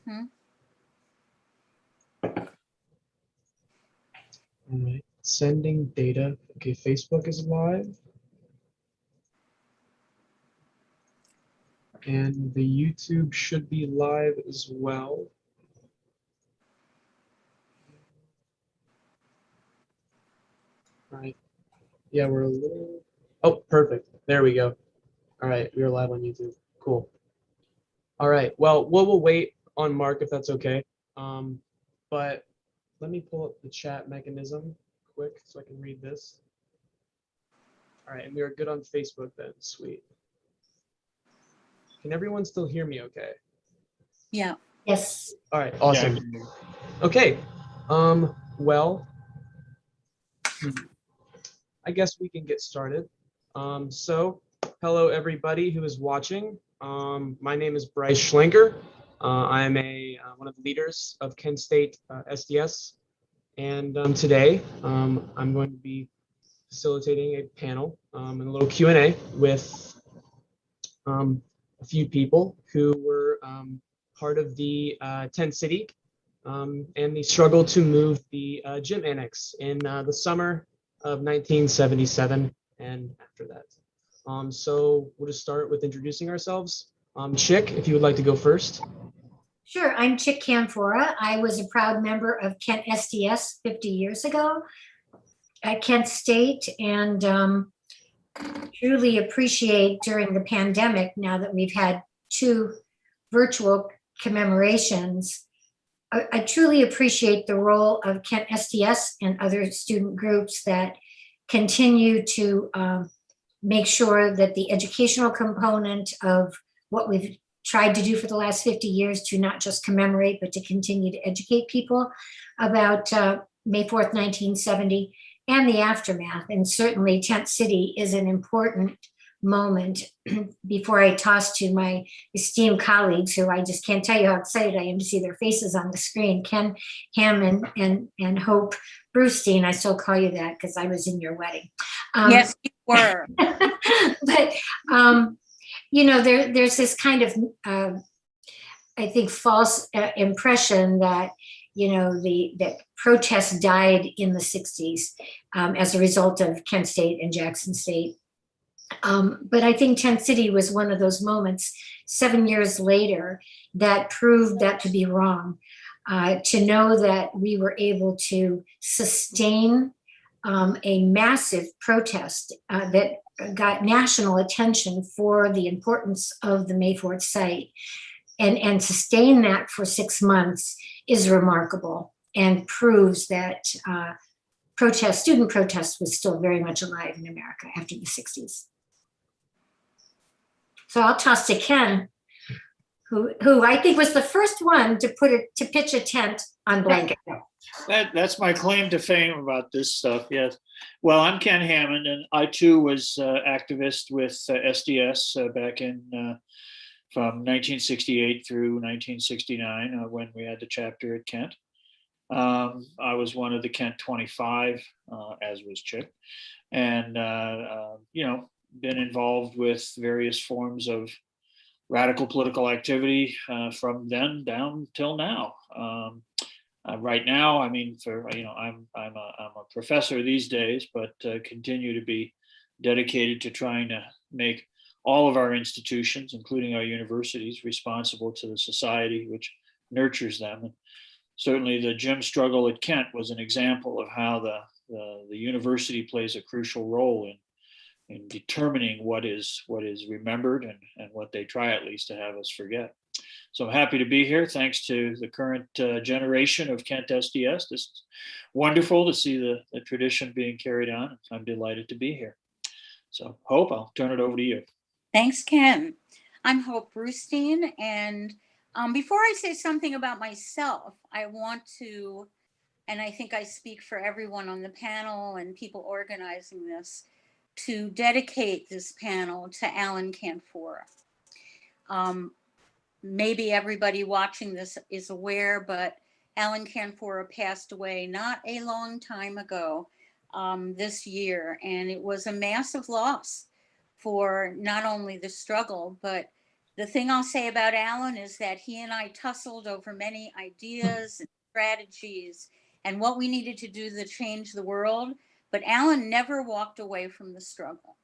All right, sending data. Okay, Facebook is live. And the YouTube should be live as well. All right. Yeah, we're a little. Oh, perfect. There we go. All right, we are live on YouTube. Cool. All right. Well, we'll wait on Mark if that's okay. But let me pull up the chat mechanism quick so I can read this. All right, and we are good on Facebook then. Sweet. Can everyone still hear me okay? Yeah. Yes. All right, awesome. Yeah. Okay. Well, I guess we can get started. So hello everybody who is watching. My name is Bryce Schlenker. I am one of the leaders of Kent State SDS. And today I'm going to be facilitating a panel and a little Q&A with a few people who were part of the tent city and the struggle to move the gym annex in the summer of 1977 and after that. So we'll just start with introducing ourselves. Chic, if you would like to go first. Sure, I'm Chic Canfora. I was a proud member of Kent SDS 50 years ago at Kent State, and truly appreciate during the pandemic, now that we've had 2 virtual commemorations, I truly appreciate the role of Kent SDS and other student groups that continue to make sure that the educational component of what we've tried to do for the last 50 years to not just commemorate, but to continue to educate people about May 4th, 1970 and the aftermath. And certainly Tent City is an important moment. Before I toss to my esteemed colleagues, who I just can't tell you how excited I am to see their faces on the screen, Ken Hammond and Hope Brustein. I still call you that because I was in your wedding. Yes, you were. But you know, there's this kind of, I think, false impression that, you know, that protests died in the 60s as a result of Kent State and Jackson State. But I think Tent City was one of those moments 7 years later that proved that to be wrong. To know that we were able to sustain a massive protest that got national attention for the importance of the May 4th site and sustain that for 6 months is remarkable and proves that student protest was still very much alive in America after the 60s. So I'll toss to Ken, who I think was the first one to pitch a tent on Blanket Hill. That's my claim to fame about this stuff, yes. Well, I'm Ken Hammond, and I too was activist with SDS back in from 1968 through 1969 when we had the chapter at Kent. I was one of the Kent 25, as was Chic, and you know, been involved with various forms of radical political activity from then down till now. Right now, I mean, I'm a professor these days, but continue to be dedicated to trying to make all of our institutions, including our universities, responsible to the society which nurtures them. And certainly, the gym struggle at Kent was an example of how the university plays a crucial role in determining what is remembered and what they try at least to have us forget. So I'm happy to be here. Thanks to the current generation of Kent SDS. This is wonderful to see the tradition being carried on. I'm delighted to be here. So Hope, I'll turn it over to you. Thanks, Ken. I'm Hope Brustein, and before I say something about myself, I want to, and I think I speak for everyone on the panel and people organizing this, to dedicate this panel to Alan Canfora. Maybe everybody watching this is aware, but Alan Canfora passed away not a long time ago this year, and it was a massive loss for not only the struggle, but The thing I'll say about Alan is that he and I tussled over many ideas and strategies and what we needed to do to change the world, but Alan never walked away from the struggle.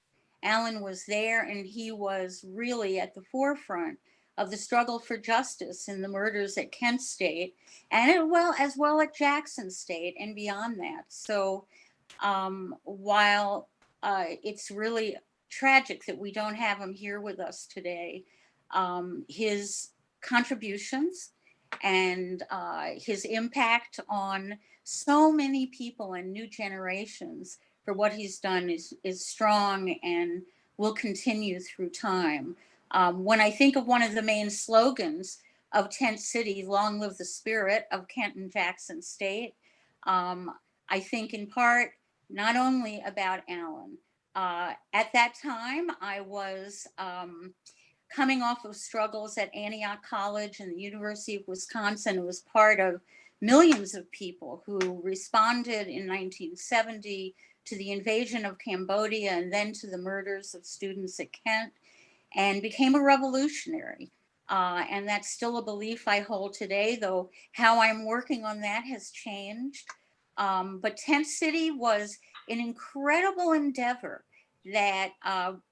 Alan was there, and he was really at the forefront of the struggle for justice in the murders at Kent State, and as well at Jackson State and beyond that. So while it's really tragic that we don't have him here with us today, his contributions and his impact on so many people and new generations for what he's done is strong and will continue through time. When I think of one of the main slogans of Tent City, long live the spirit of Kent and Jackson State, I think in part not only about Alan. At that time, I was coming off of struggles at Antioch College and the University of Wisconsin. It was part of millions of people who responded in 1970 to the invasion of Cambodia and then to the murders of students at Kent, and became a revolutionary. And that's still a belief I hold today, though how I'm working on that has changed. But Tent City was an incredible endeavor that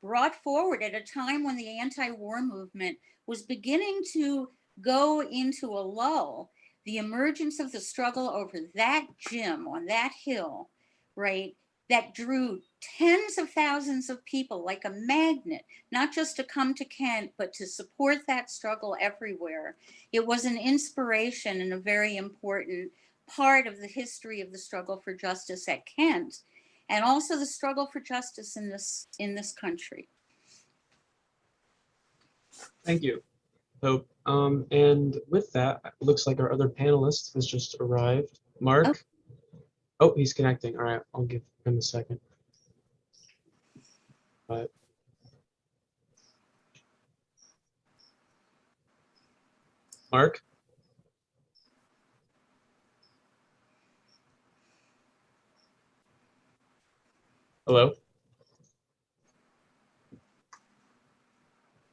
brought forward at a time when the anti-war movement was beginning to go into a lull, the emergence of the struggle over that gym on that hill, right, that drew tens of thousands of people like a magnet, not just to come to Kent, but to support that struggle everywhere. It was an inspiration and a very important part of the history of the struggle for justice at Kent, and also the struggle for justice in this country. Thank you, Hope. And with that, it looks like our other panelist has just arrived. Mark? Oh, he's connecting. All right, I'll give him a second. But Mark? Hello?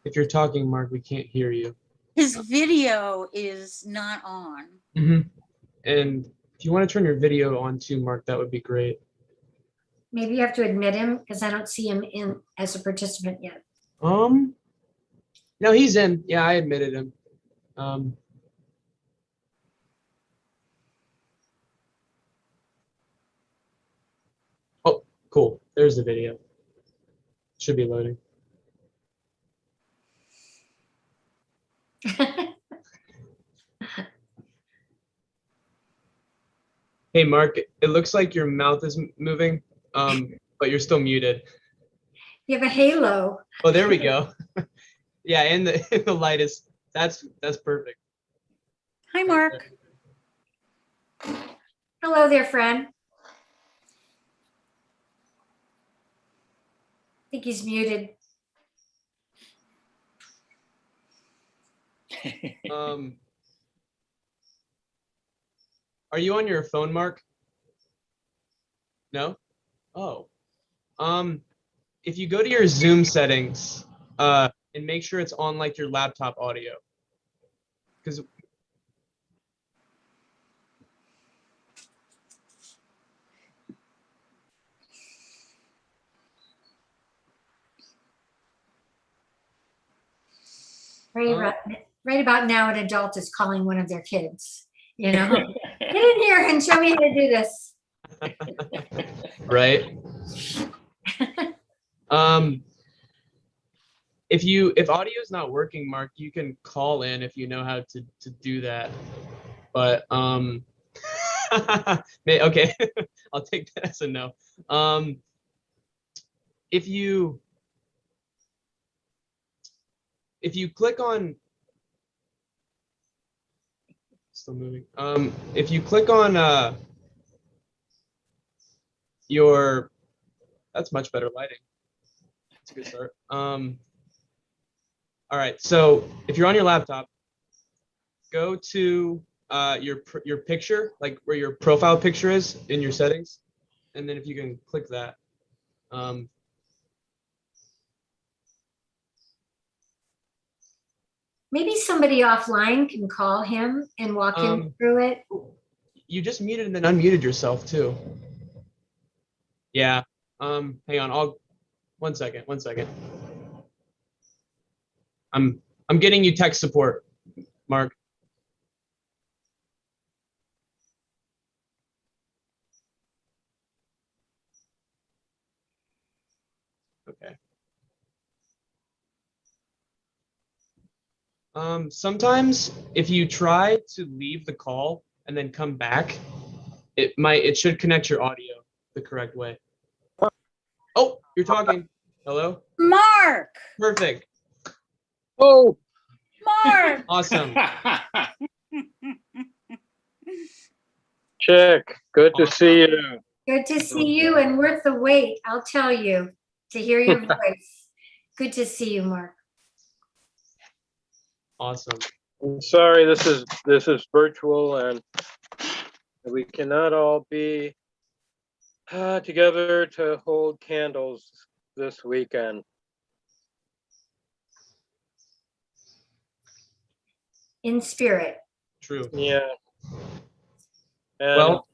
If you're talking, Mark, we can't hear you. His video is not on. Mm-hmm. And if you want to turn your video on too, Mark, that would be great. Maybe you have to admit him because I don't see him in as a participant yet. No, he's in. Yeah, I admitted him. Oh, cool. There's the video. Should be loading. Hey, Mark, it looks like your mouth is moving, but you're still muted. You have a halo. Oh, there we go. Yeah, and the light is, that's perfect. Hi, Mark. Hello there, friend. I think he's muted. Are you on your phone, Mark? No? Oh. If you go to your Zoom settings, and make sure it's on like your laptop audio. Because right about now, an adult is calling one of their kids. You know, get in here and show me how to do this. Right. If audio is not working, Mark, you can call in if you know how to do that. But okay, I'll take that as a no. If you click on, still moving. If you click on your, that's much better lighting. That's a good start. All right, so if you're on your laptop, go to your picture, like where your profile picture is in your settings, and then if you can click that. Maybe somebody offline can call him and walk him through it. You just muted and then unmuted yourself too. Yeah. Hang on. 1 second. 1 second. I'm getting you tech support, Mark. Okay. Sometimes if you try to leave the call and then come back, it should connect your audio the correct way. Oh, you're talking. Hello? Mark, Perfect. Oh, Mark. Awesome. Chick, good to Awesome. see you. Good to see you and worth the wait, I'll tell you, to hear your voice. Good to see you, Mark. Awesome. I'm sorry this is virtual and we cannot all be together to hold candles this weekend. In spirit. True. Yeah. And Well,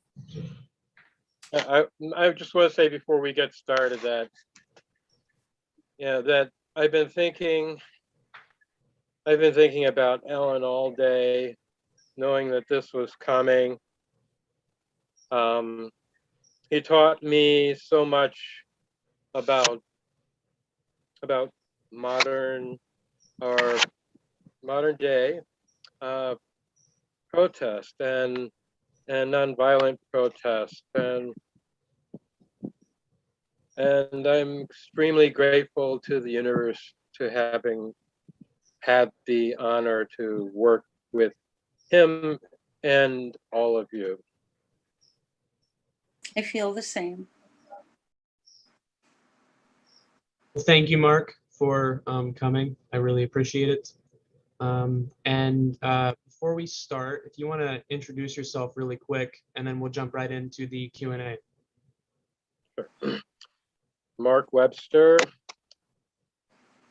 I just want to say before we get started that that I've been thinking about Ellen all day, knowing that this was coming. He taught me so much about modern day protest and nonviolent protest, and I'm extremely grateful to the universe to having had the honor to work with him and all of you. I feel the same. thank you, Mark, for coming. I really appreciate it. Before we start, if you want to introduce yourself really quick, and then we'll jump right into the Q&A. Mark Webster.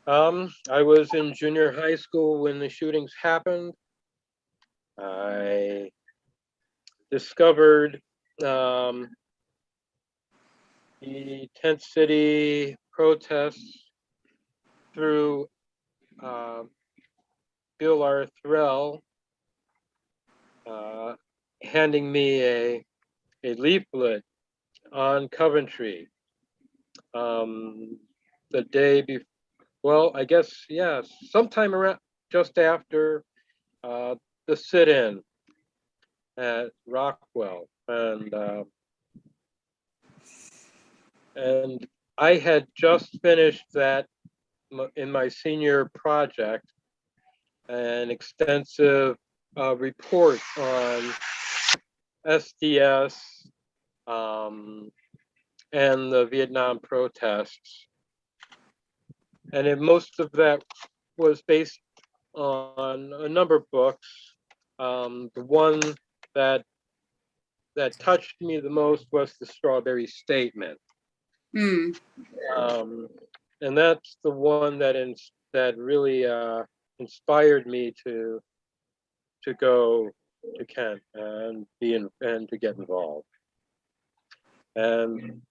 I was in junior high school when the shootings happened. I discovered the tent city protests through Bill Arthrell handing me a leaflet on Coventry the day before. Well, I guess, yes, sometime around just after the sit-in at Rockwell, and I had just finished that in my senior project, an extensive report on SDS and the Vietnam protests. And most of that was based on a number of books. The one that touched me the most was the Strawberry Statement. Mm. And that's the one that really inspired me to go to Kent and to get involved. And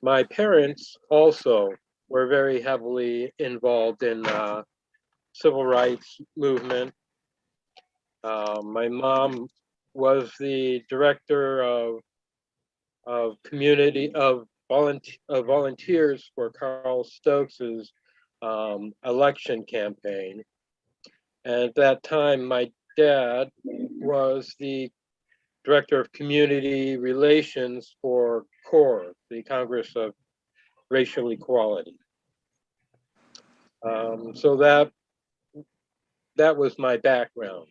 my parents also were very heavily involved in civil rights movement. My mom was the director of volunteers for Carl Stokes's election campaign. And at that time, my dad was the director of community relations for CORE, the Congress of Racial Equality. So that was my background.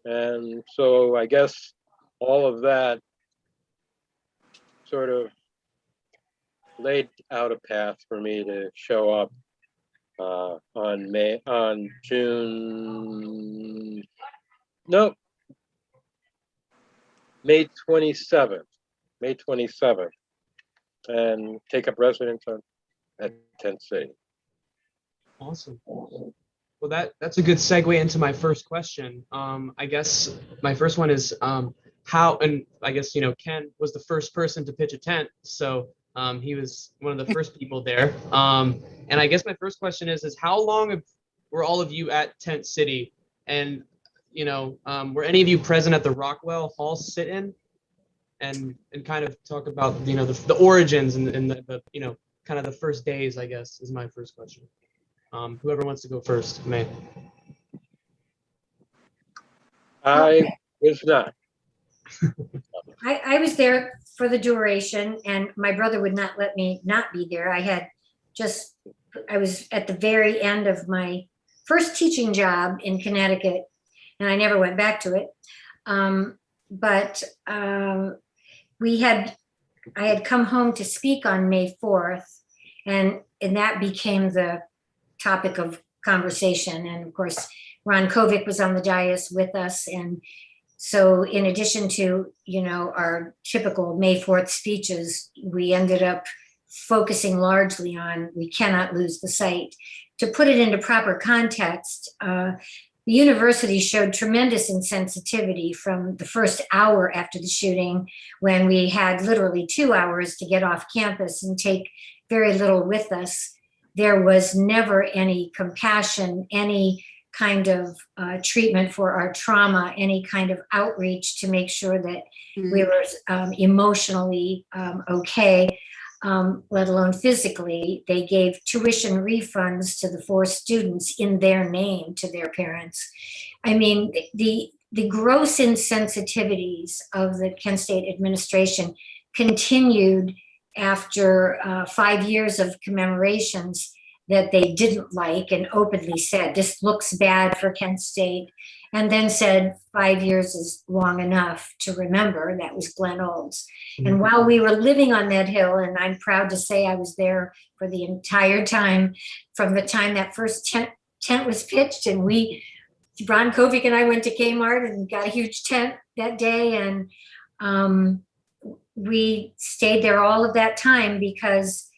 And so I guess all of that sort of laid out a path for me to show up on June, no, May 27th, and take up residence at Tent City. Awesome. Well, that's a good segue into my first question. I guess my first one is how, and I guess, Ken was the first person to pitch a tent. So he was one of the first people there. And I guess my first question is how long were all of you at Tent City? And, were any of you present at the Rockwell Hall sit-in? And kind of talk about, the origins and the kind of the first days, I guess, is my first question. Whoever wants to go first may. I was not. I was there for the duration, and my brother would not let me not be there. I was at the very end of my first teaching job in Connecticut, and I never went back to it. But I had come home to speak on May 4th, and that became the topic of conversation. And of course, Ron Kovic was on the dais with us. And so in addition to, our typical May 4th speeches, we ended up focusing largely on we cannot lose the site. To put it into proper context, the university showed tremendous insensitivity from the first hour after the shooting, when we had literally 2 hours to get off campus and take very little with us. There was never any compassion, any kind of treatment for our trauma, any kind of outreach to make sure that we were emotionally okay, let alone physically. They gave tuition refunds to the 4 students in their name to their parents. I mean, the gross insensitivities of the Kent State administration continued after 5 years of commemorations that they didn't like, and openly said, this looks bad for Kent State, and then said 5 years is long enough to remember. That was Glenn Olds. And while we were living on that hill, and I'm proud to say I was there for the entire time, from the time that first tent was pitched, and Ron Kovic and I went to Kmart and got a huge tent that day, and we stayed there all of that time because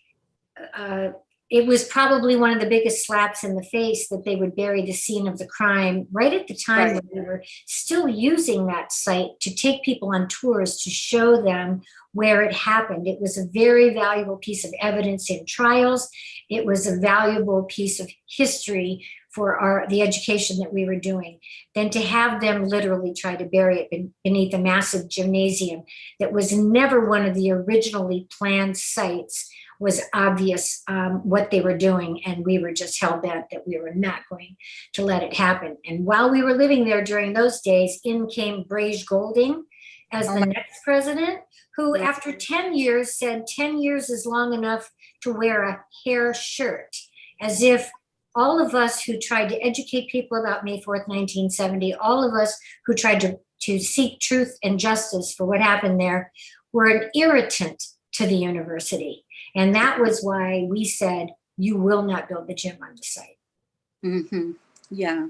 it was probably one of the biggest slaps in the face that they would bury the scene of the crime right at the time when we were still using that site to take people on tours to show them where it happened. It was a very valuable piece of evidence in trials. It was a valuable piece of history for the education that we were doing. Then to have them literally try to bury it beneath a massive gymnasium that was never one of the originally planned sites was obvious what they were doing, and we were just hell-bent that we were not going to let it happen. And while we were living there during those days, in came Brage Golding as the next president, who after 10 years said 10 years is long enough to wear a hair shirt, as if all of us who tried to educate people about May 4th, 1970, all of us who tried to seek truth and justice for what happened there were an irritant to the university. And that was why we said, you will not build the gym on the site. Yeah.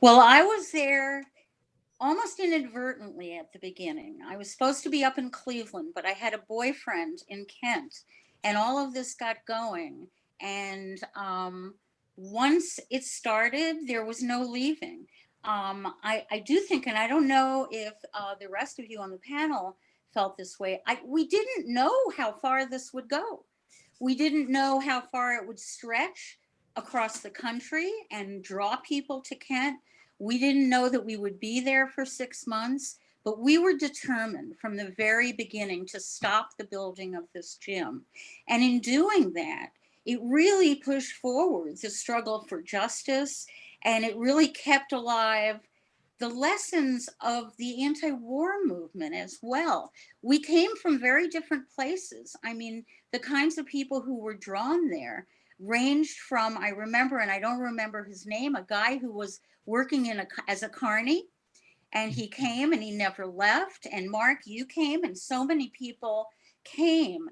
Well, I was there almost inadvertently at the beginning. I was supposed to be up in Cleveland, but I had a boyfriend in Kent, and all of this got going. And once it started, there was no leaving. I do think, and I don't know if the rest of you on the panel felt this way. We didn't know how far this would go. We didn't know how far it would stretch across the country and draw people to Kent. We didn't know that we would be there for 6 months, but we were determined from the very beginning to stop the building of this gym. And in doing that, it really pushed forward the struggle for justice, and it really kept alive the lessons of the anti-war movement as well. We came from very different places. I mean, the kinds of people who were drawn there ranged from, I remember, and I don't remember his name, a guy who was working as a carny, and he came and he never left. And Mark, you came, and so many people came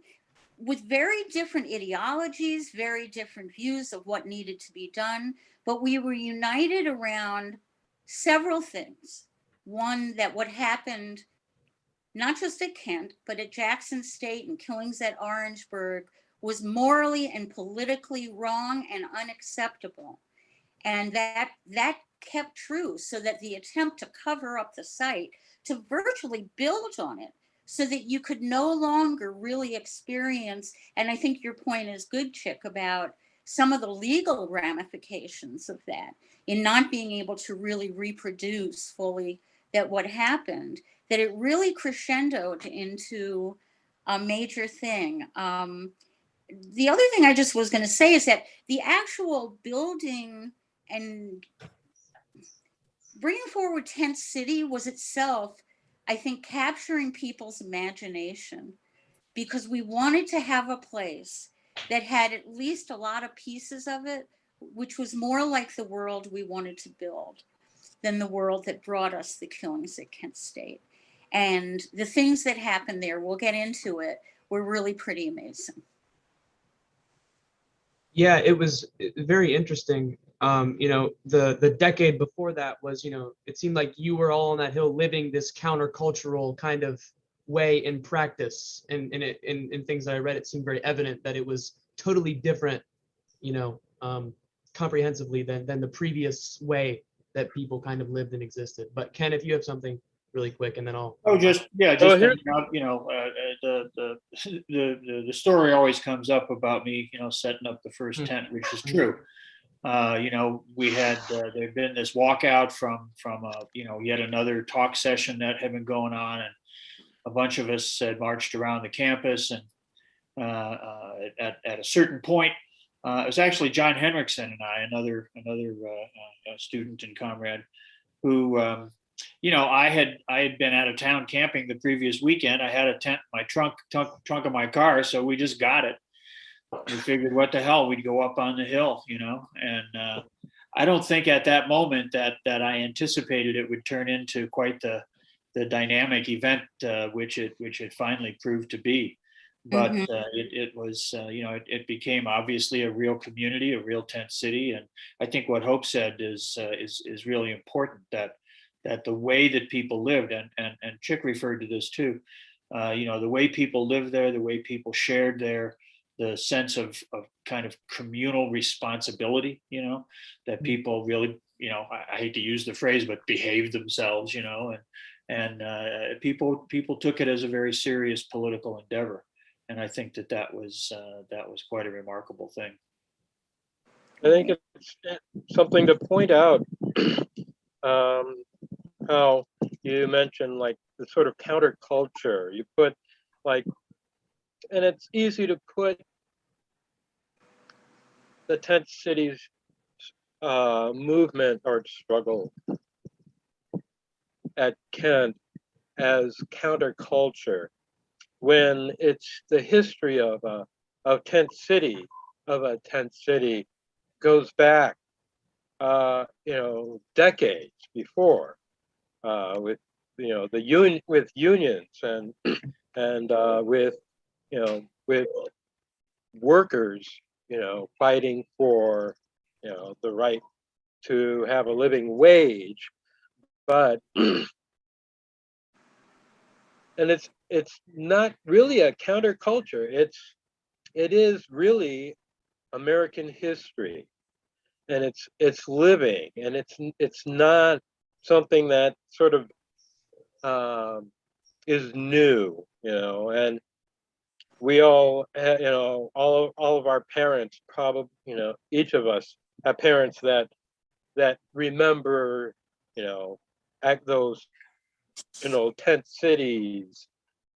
with very different ideologies, very different views of what needed to be done, but we were united around several things. One, that what happened, not just at Kent, but at Jackson State and killings at Orangeburg, was morally and politically wrong and unacceptable. And that kept true, so that the attempt to cover up the site, to virtually build on it so that you could no longer really experience, and I think your point is good, Chick, about some of the legal ramifications of that, in not being able to really reproduce fully that what happened, that it really crescendoed into a major thing. The other thing I just was going to say is that the actual building and bringing forward Tent City was itself, I think, capturing people's imagination, because we wanted to have a place that had at least a lot of pieces of it, which was more like the world we wanted to build than the world that brought us the killings at Kent State. And the things that happened there, we'll get into it, were really pretty amazing. Yeah, it was very interesting. You know, the decade before that was, you know, it seemed like you were all on that hill living this countercultural kind of way in practice, and in things that I read, it seemed very evident that it was totally different, you know, comprehensively than the previous way that people kind of lived and existed. But Ken, if you have something really quick, and then I'll. Oh, just Oh, here- the story always comes up about me, setting up the first tent, which is true. We had there'd been this walkout from yet another talk session that had been going on, and a bunch of us had marched around the campus, and at a certain point, it was actually John Henriksen and I, another student and comrade, who I had been out of town camping the previous weekend. I had a tent in my trunk of my car, so we just got it. We figured, what the hell, we'd go up on the hill, and I don't think at that moment that I anticipated it would turn into quite the dynamic event which it finally proved to be. But it was, it became obviously a real community, a real tent city. And I think what Hope said is really important, that the way that people lived, and Chick referred to this too, the way people lived there, the way people shared there, the sense of kind of communal responsibility, that people really, I hate to use the phrase, but behaved themselves, and people took it as a very serious political endeavor. And I think that was quite a remarkable thing. I think it's something to point out, how you mentioned like the sort of counterculture. You put like, and it's easy to put the tent cities movement or struggle at Kent as counterculture, when it's the history of a tent city goes back decades before, with with unions and with with workers fighting for the right to have a living wage. But and it's not really a counterculture. It is really American history, and it's living, and it's not something that sort of is new, and we all all of our parents, probably, each of us have parents that remember at those tent cities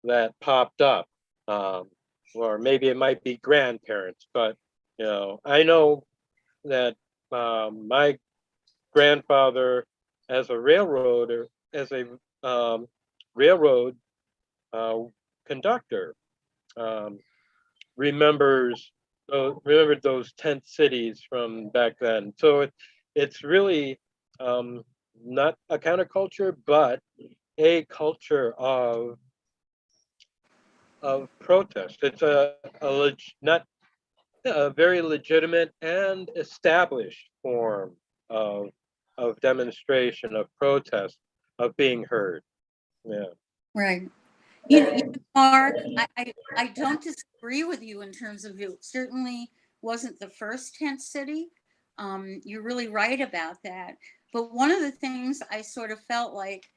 that popped up, or maybe it might be grandparents, but I know that my grandfather, as a railroad conductor, remembered those tent cities from back then. So it's really not a counterculture, but a culture of protest. It's not a very legitimate and established form of demonstration, of protest, of being heard. Yeah. Right. Mark, I don't disagree with you in terms of, it certainly wasn't the first tent city, You're really right about that. But one of the things I sort of felt like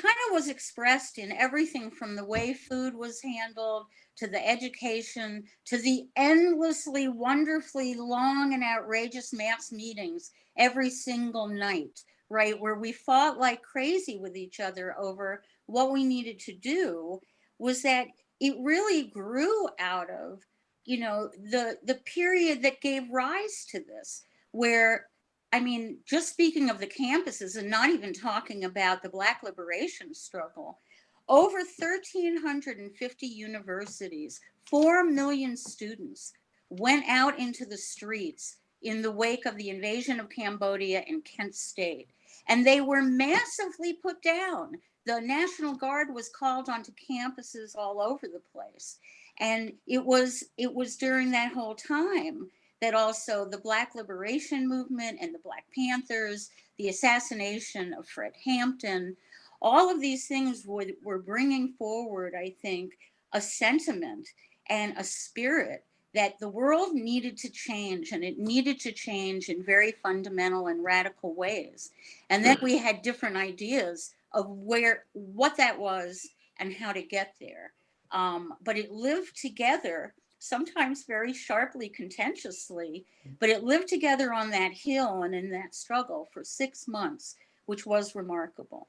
kind of was expressed in everything from the way food was handled to the education to the endlessly, wonderfully long and outrageous mass meetings every single night, right? Where we fought like crazy with each other over what we needed to do, was that it really grew out of, the period that gave rise to this, where, I mean, just speaking of the campuses and not even talking about the Black liberation struggle, over 1,350 universities, 4 million students went out into the streets in the wake of the invasion of Cambodia in Kent State. And they were massively put down. The National Guard was called onto campuses all over the place. And it was during that whole time that also the Black liberation movement and the Black Panthers, the assassination of Fred Hampton, all of these things were bringing forward, I think, a sentiment and a spirit that the world needed to change, and it needed to change in very fundamental and radical ways. And then we had different ideas of what that was and how to get there. But it lived together, sometimes very sharply, contentiously, but it lived together on that hill and in that struggle for 6 months, which was remarkable.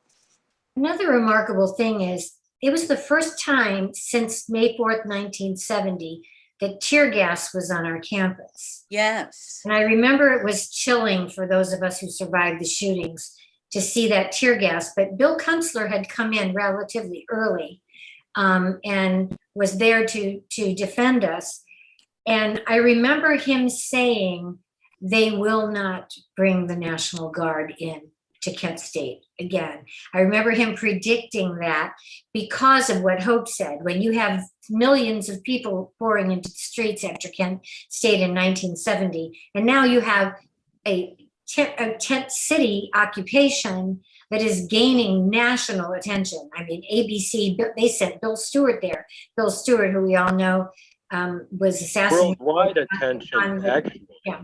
Another remarkable thing is it was the first time since May 4th, 1970, that tear gas was on our campus. Yes. And I remember it was chilling for those of us who survived the shootings to see that tear gas. But Bill Kunstler had come in relatively early and was there to defend us. And I remember him saying, they will not bring the National Guard in to Kent State again. I remember him predicting that because of what Hope said. When you have millions of people pouring into the streets after Kent State in 1970, and now you have a tent city occupation that is gaining national attention. I mean, ABC, they sent Bill Stewart there. Bill Stewart, who we all know was assassinated. Worldwide attention, actually. Yeah,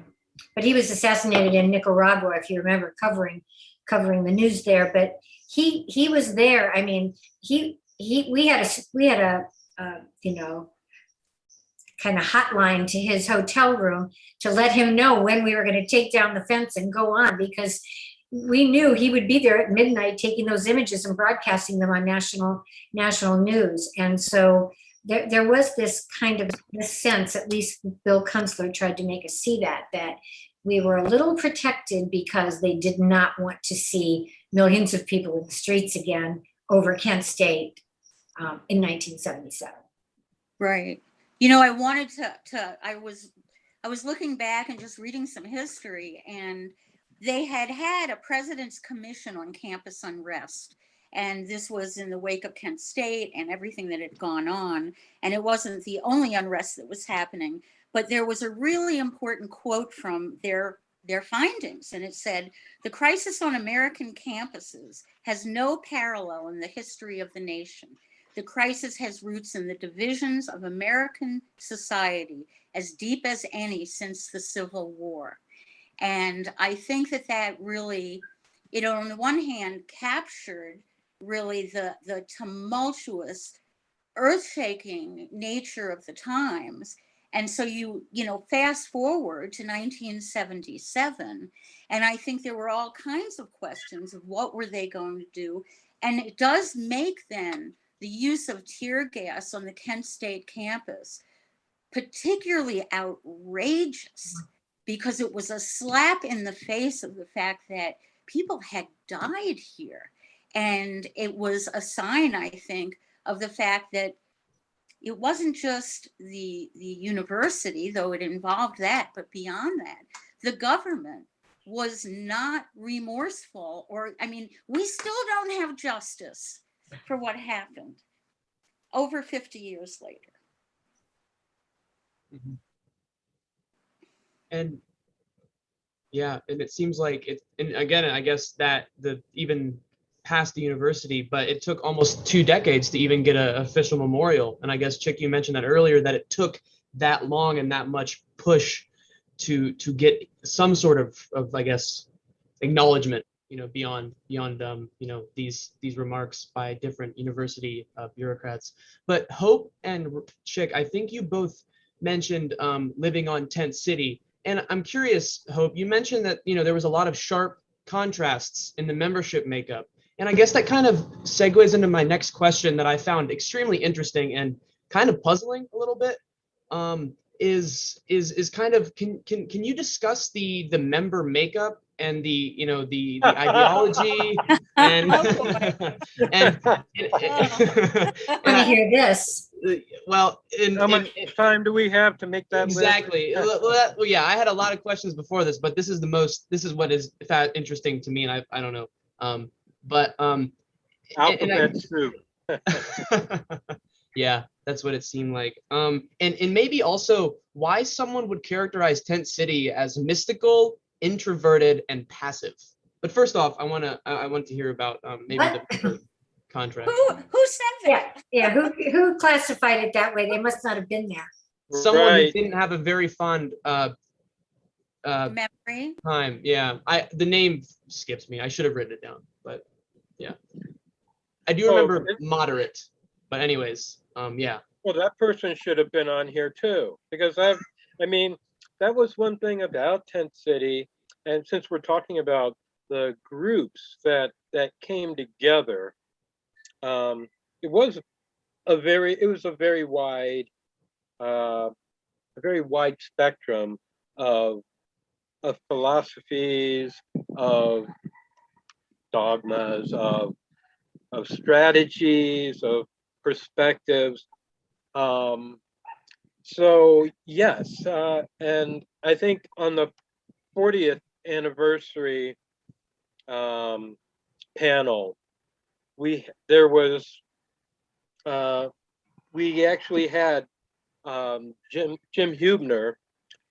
but he was assassinated in Nicaragua, if you remember, covering the news there. But he was there. I mean, we had a kind of hotline to his hotel room to let him know when we were going to take down the fence and go on, because we knew he would be there at midnight taking those images and broadcasting them on national news. And so there was this kind of this sense, at least Bill Kunstler tried to make us see that we were a little protected because they did not want to see millions of people in the streets again over Kent State in 1977. Right. You know, I wanted I was looking back and just reading some history, and they had a president's commission on campus unrest. And this was in the wake of Kent State and everything that had gone on. And it wasn't the only unrest that was happening, but there was a really important quote from their findings. And it said, "The crisis on American campuses has no parallel in the history of the nation. The crisis has roots in the divisions of American society as deep as any since the Civil War." And I think that really, on the one hand, captured really the tumultuous, earth-shaking nature of the times. And so you fast forward to 1977, and I think there were all kinds of questions of what were they going to do. And it does make then the use of tear gas on the Kent State campus particularly outrageous, because it was a slap in the face of the fact that people had died here. And it was a sign, I think, of the fact that it wasn't just the university, though it involved that, but beyond that, the government was not remorseful, we still don't have justice for what happened over 50 years later. Mm-hmm. And yeah, and it seems like and again, I guess that even past the university, but it took almost 2 decades to even get an official memorial. And I guess, Chic, you mentioned that earlier, that it took that long and that much push to get some sort of I guess acknowledgement, beyond these remarks by different university bureaucrats. But Hope and Chick, I think you both mentioned living on Tent City, and I'm curious, Hope, you mentioned that there was a lot of sharp contrasts in the membership makeup, and I guess that kind of segues into my next question that I found extremely interesting and kind of puzzling a little bit. Is kind of can you discuss the member makeup and the ideology and and, I want to hear this. well How much time do we have to make that list? exactly well, yeah, I had a lot of questions before this, but this is what is interesting to me, and I don't know, Alphabet soup. yeah, that's what it seemed like. And maybe also why someone would characterize Tent City as mystical, introverted, and passive. But first off, I want to hear about maybe the contrast. Who said that? Yeah. Who classified it that way? They must not have been there. Someone who Right. didn't have a very fond Memory. time. Yeah, the name skips me. I should have written it down, but yeah, I do remember moderate. But anyways, yeah. Well, that person should have been on here too, because that was one thing about Tent City. And since we're talking about the groups that came together, it was a very wide spectrum of philosophies, of dogmas, of strategies, of perspectives. So yes, and I think on the 40th anniversary panel, we actually had Jim Hubner,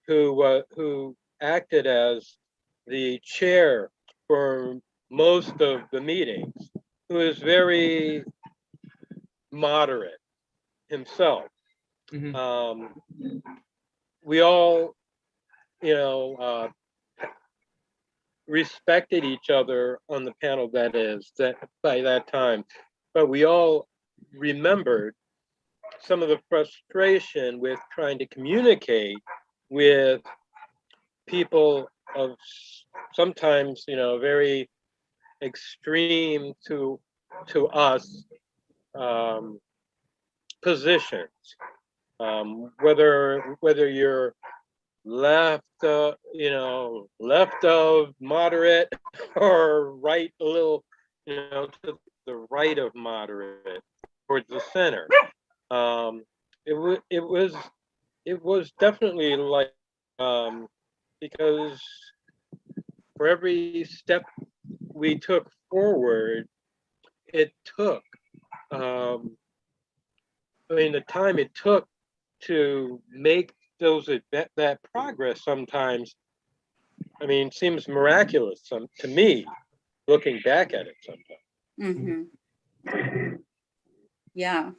who acted as the chair for most of the meetings, who is very moderate himself. Mhm. We all, respected each other on the panel, that by that time, but we all remembered some of the frustration with trying to communicate with people of sometimes, very extreme to us positions, whether you're left of moderate or right a little, to the right of moderate towards the center. It was definitely like, because for every step we took forward, it took, the time it took to make that progress sometimes, seems miraculous to me, looking back at it sometimes. Mm-hmm. Yeah.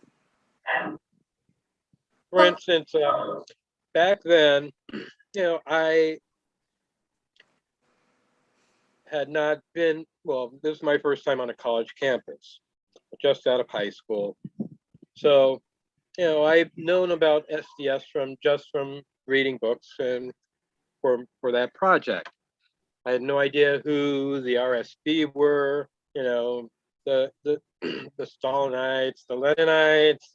For instance, back then, I had not been, this is my first time on a college campus, just out of high school. So, I've known about SDS from reading books and for that project. I had no idea who the RSB were, the the Stalinites, the Leninites,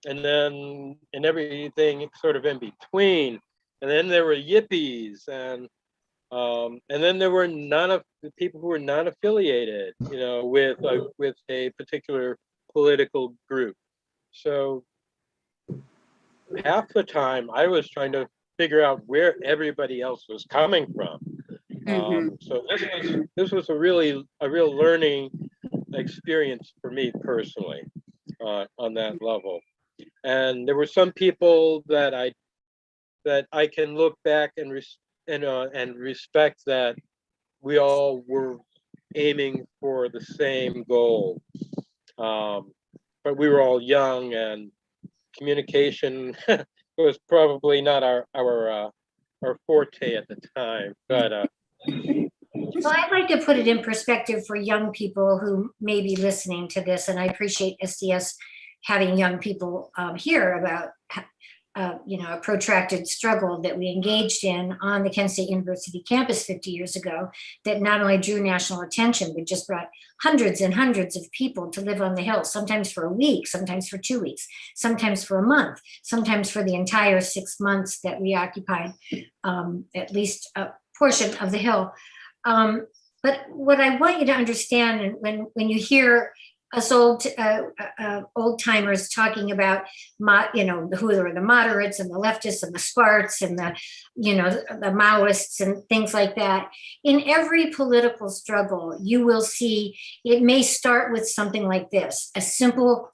and everything sort of in between. And then there were yippies, and then there were none of the people who were not affiliated, with a particular political group. So half the time I was trying to figure out where everybody else was coming from. So this was a real learning experience for me personally, on that level. And there were some people that I can look back and respect, that we all were aiming for the same goal. But we were all young, and communication was probably not our forte at the time, but Well, I'd like to put it in perspective for young people who may be listening to this, and I appreciate SDS having young people hear about, a protracted struggle that we engaged in on the Kent State University campus 50 years ago that not only drew national attention, but just brought hundreds and hundreds of people to live on the Hill, sometimes for a week, sometimes for 2 weeks, sometimes for a month, sometimes for the entire 6 months that we occupied at least a portion of the Hill. But what I want you to understand, and when you hear us old timers talking about, who are the moderates and the leftists and the Sparts and the Maoists and things like that, in every political struggle, you will see it may start with something like this: a simple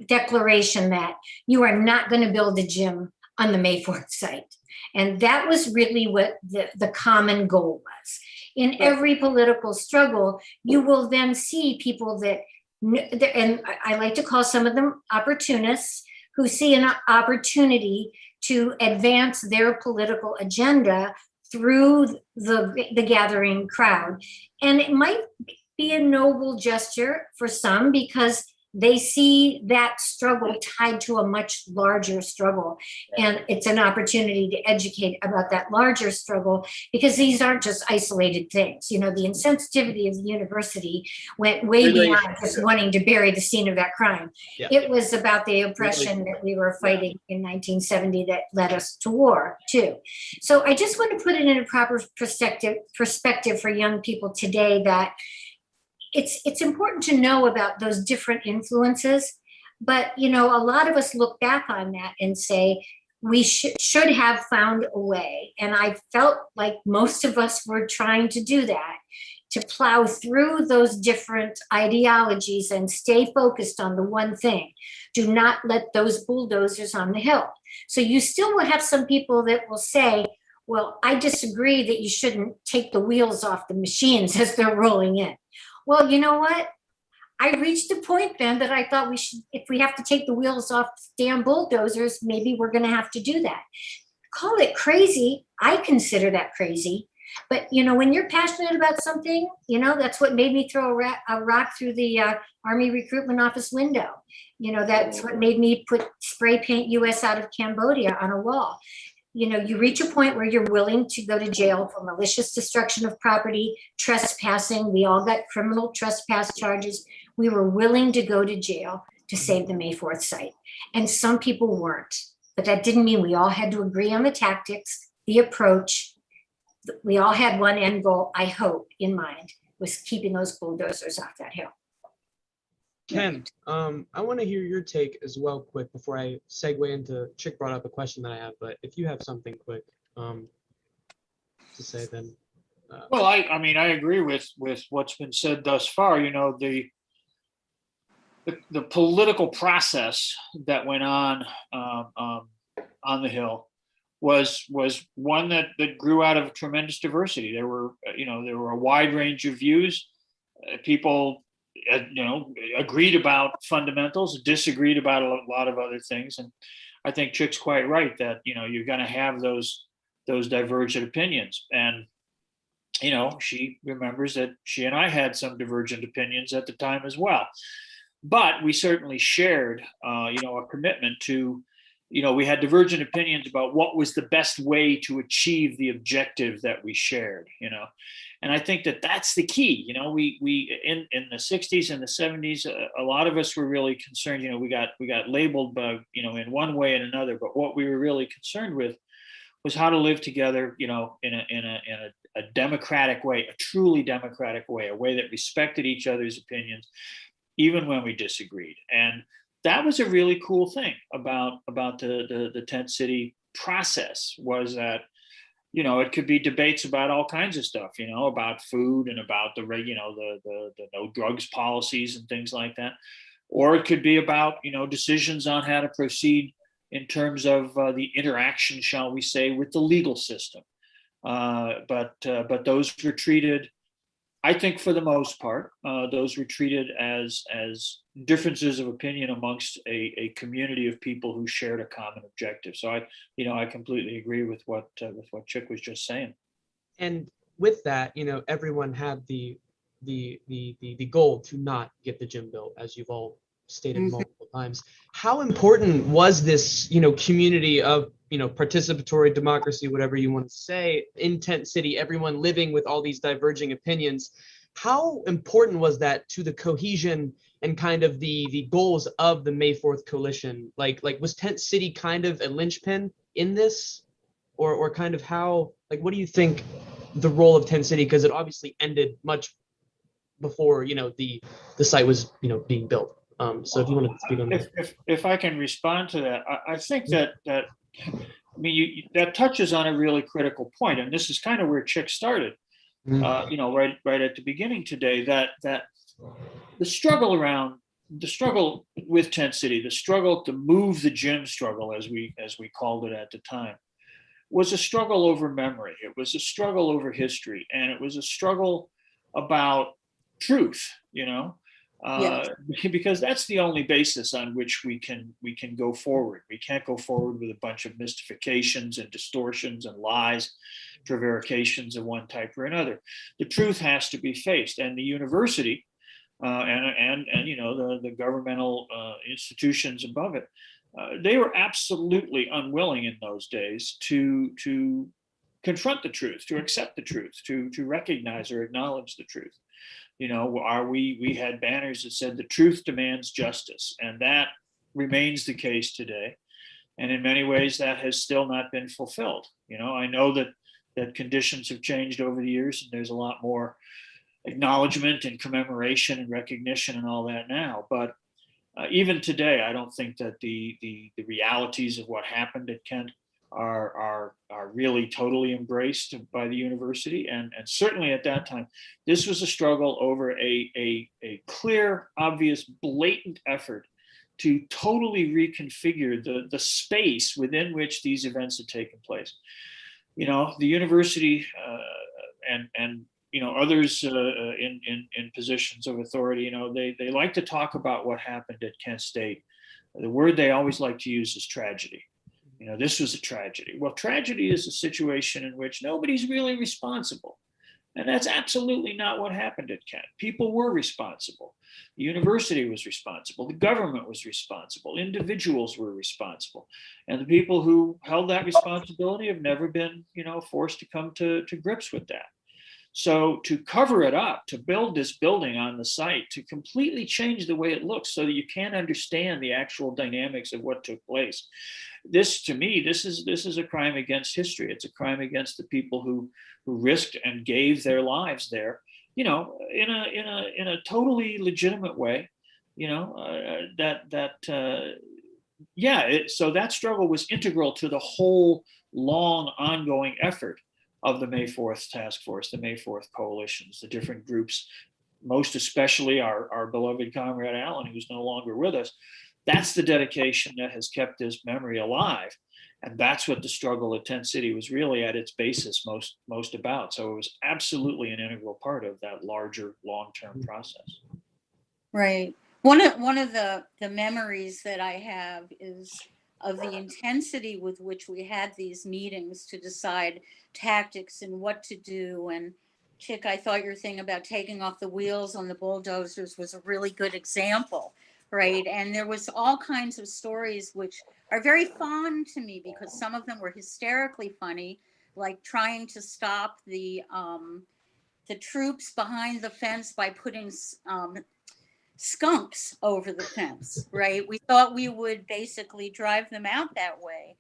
declaration that you are not going to build a gym on the May 4th site. And that was really what the common goal was. In every political struggle, you will then see people that, and I like to call some of them opportunists, who see an opportunity to advance their political agenda through the gathering crowd. And it might be a noble gesture for some because they see that struggle tied to a much larger struggle. And it's an opportunity to educate about that larger struggle, because these aren't just isolated things. The insensitivity of the university went way beyond just wanting to bury the scene of that crime. Yeah. It was about the oppression that we were fighting in 1970 that led us to war too. So I just want to put it in a proper perspective for young people today, that it's important to know about those different influences. But, a lot of us look back on that and say, we should have found a way. And I felt like most of us were trying to do that, to plow through those different ideologies and stay focused on the one thing. Do not let those bulldozers on the Hill. So you still will have some people that will say, well, I disagree that you shouldn't take the wheels off the machines as they're rolling in. Well, you know what? I reached a point then that I thought we should, if we have to take the wheels off damn bulldozers, maybe we're going to have to do that. Call it crazy. I consider that crazy. But, when you're passionate about something, that's what made me throw a rock through the Army recruitment office window. That's what made me put spray paint US out of Cambodia on a wall. You reach a point where you're willing to go to jail for malicious destruction of property, trespassing. We all got criminal trespass charges. We were willing to go to jail to save the May 4th site. And some people weren't. But that didn't mean we all had to agree on the tactics, the approach. We all had one end goal, I hope, in mind, was keeping those bulldozers off that hill. Ken, I want to hear your take as well quick before I segue into, Chic brought up a question that I have, but if you have something quick to say, then. Well, I agree with what's been said thus far. The political process that went on the Hill was one that grew out of tremendous diversity. There were a wide range of views. People agreed about fundamentals, disagreed about a lot of other things. And I think Chic's quite right that, you're going to have those divergent opinions. And, she remembers that she and I had some divergent opinions at the time as well. But we certainly shared, a commitment to, we had divergent opinions about what was the best way to achieve the objective that we shared, And I think that that's the key. We in the 60s and the 70s, a lot of us were really concerned. We got labeled by, in one way and another. But what we were really concerned with was how to live together, in a democratic way, a truly democratic way, a way that respected each other's opinions, even when we disagreed. And that was a really cool thing about the tent city process, was that, it could be debates about all kinds of stuff, about food and about the no drugs policies and things like that. Or it could be about, decisions on how to proceed in terms of the interaction, shall we say, with the legal system. But those were treated I think for the most part, those were treated as differences of opinion amongst a community of people who shared a common objective. So I completely agree with what Chick was just saying. And with that, everyone had the goal to not get the gym built, as you've all stated Mhm. multiple times. How important was this, community of, participatory democracy, whatever you want to say, in Tent City, everyone living with all these diverging opinions? How important was that to the cohesion and kind of the goals of the May 4th coalition? Like was Tent City kind of a linchpin in this? Or kind of how, like, what do you think the role of Tent City, because it obviously ended much before the site was being built. So if you want to speak on that. If I can respond to that, I think that that touches on a really critical point, and this is kind of where Chick started. Right at the beginning today, that the struggle with Tent City, the struggle to move the gym struggle, as we called it at the time, was a struggle over memory. It was a struggle over history, and it was a struggle about truth, Yes. because that's the only basis on which we can go forward. We can't go forward with a bunch of mystifications and distortions and lies, prevarications of one type or another. The truth has to be faced, and the university and the governmental institutions above it, they were absolutely unwilling in those days to confront the truth, to accept the truth, to recognize or acknowledge the truth. We had banners that said the truth demands justice, and that remains the case today. And in many ways, that has still not been fulfilled. I know that conditions have changed over the years, and there's a lot more acknowledgement and commemoration and recognition and all that now. But even today, I don't think that the realities of what happened at Kent are really totally embraced by the university. And certainly at that time, this was a struggle over a clear, obvious, blatant effort to totally reconfigure the space within which these events had taken place. The university and others in positions of authority, they like to talk about what happened at Kent State. The word they always like to use is tragedy. This was a tragedy. Well, tragedy is a situation in which nobody's really responsible. And that's absolutely not what happened at Kent. People were responsible. The university was responsible. The government was responsible. Individuals were responsible. And the people who held that responsibility have never been, forced to come to grips with that. So to cover it up, to build this building on the site, to completely change the way it looks so that you can't understand the actual dynamics of what took place. This, to me, this is a crime against history. It's a crime against the people who risked and gave their lives there, in a totally legitimate way, so that struggle was integral to the whole long ongoing effort of the May 4th task force, the May 4th coalitions, the different groups, most especially our beloved comrade Alan, who's no longer with us. That's the dedication that has kept this memory alive. And that's what the struggle at Tent City was really at its basis most about. So it was absolutely an integral part of that larger long-term process. Right. One of the memories that I have is of the intensity with which we had these meetings to decide tactics and what to do. And Chick, I thought your thing about taking off the wheels on the bulldozers was a really good example, right? And there was all kinds of stories which are very fond to me because some of them were hysterically funny, like trying to stop the troops behind the fence by putting skunks over the fence, right? We thought we would basically drive them out that way.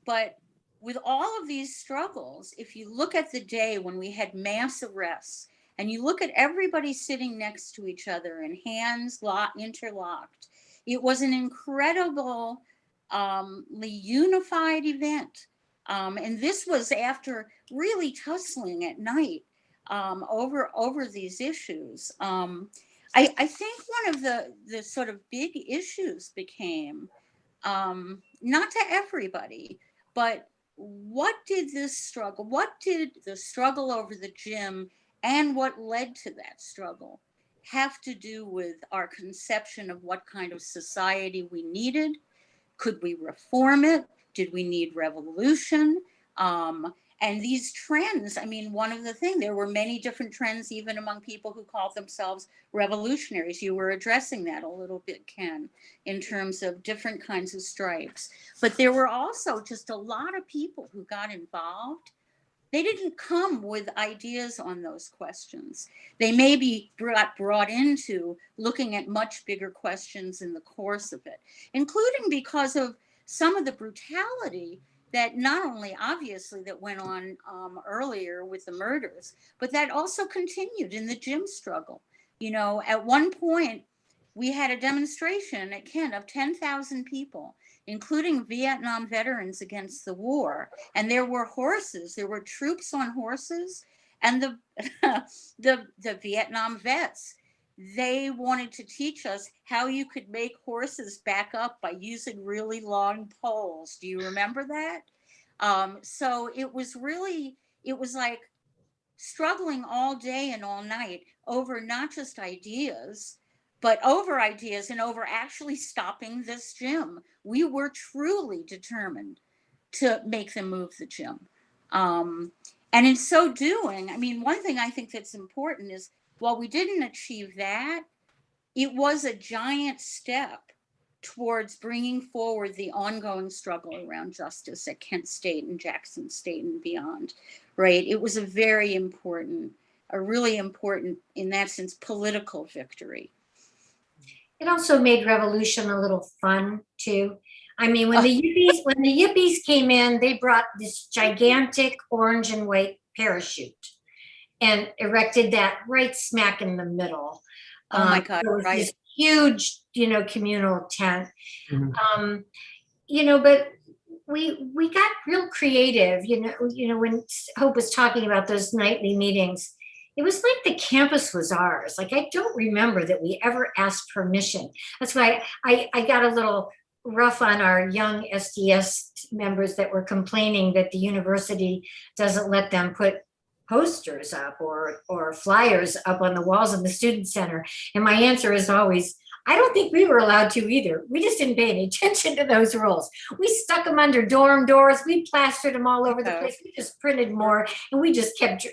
But with all of these struggles, if you look at the day when we had mass arrests and you look at everybody sitting next to each other and hands interlocked, it was an incredibly unified event. And this was after really tussling at night over these issues. I think one of the sort of big issues became, not to everybody, but what did the struggle over the gym and what led to that struggle have to do with our conception of what kind of society we needed. Could we reform it? Did we need revolution? And these trends, I mean, one of the things, there were many different trends even among people who called themselves revolutionaries. You were addressing that a little bit, Ken, in terms of different kinds of stripes. But there were also just a lot of people who got involved. They didn't come with ideas on those questions. They maybe got brought into looking at much bigger questions in the course of it, including because of some of the brutality that not only obviously that went on earlier with the murders, but that also continued in the gym struggle. You know, at one point, we had a demonstration at Kent of 10,000 people, including Vietnam veterans against the war. And there were horses, there were troops on horses, and the, the Vietnam vets, they wanted to teach us how you could make horses back up by using really long poles. Do you remember that? So it was really, it was like struggling all day and all night over not just ideas, but over ideas and over actually stopping this gym. We were truly determined to make them move the gym. And in so doing, I mean, one thing I think that's important is while we didn't achieve that, it was a giant step towards bringing forward the ongoing struggle around justice at Kent State and Jackson State and beyond, right? It was a very important, a really important, in that sense, political victory. It also made revolution a little fun too. I mean, when the yippies came in, they brought this gigantic orange and white parachute and erected that right smack in the middle. Oh my God, it was right. This huge, communal tent. Mhm. But we got real creative, when Hope was talking about those nightly meetings. It was like the campus was ours. Like, I don't remember that we ever asked permission. That's why I got a little rough on our young SDS members that were complaining that the university doesn't let them put posters up or flyers up on the walls of the student center. And my answer is always, I don't think we were allowed to either. We just didn't pay any attention to those rules. We stuck them under dorm doors. We plastered them all over the place. We just printed more, and we just kept,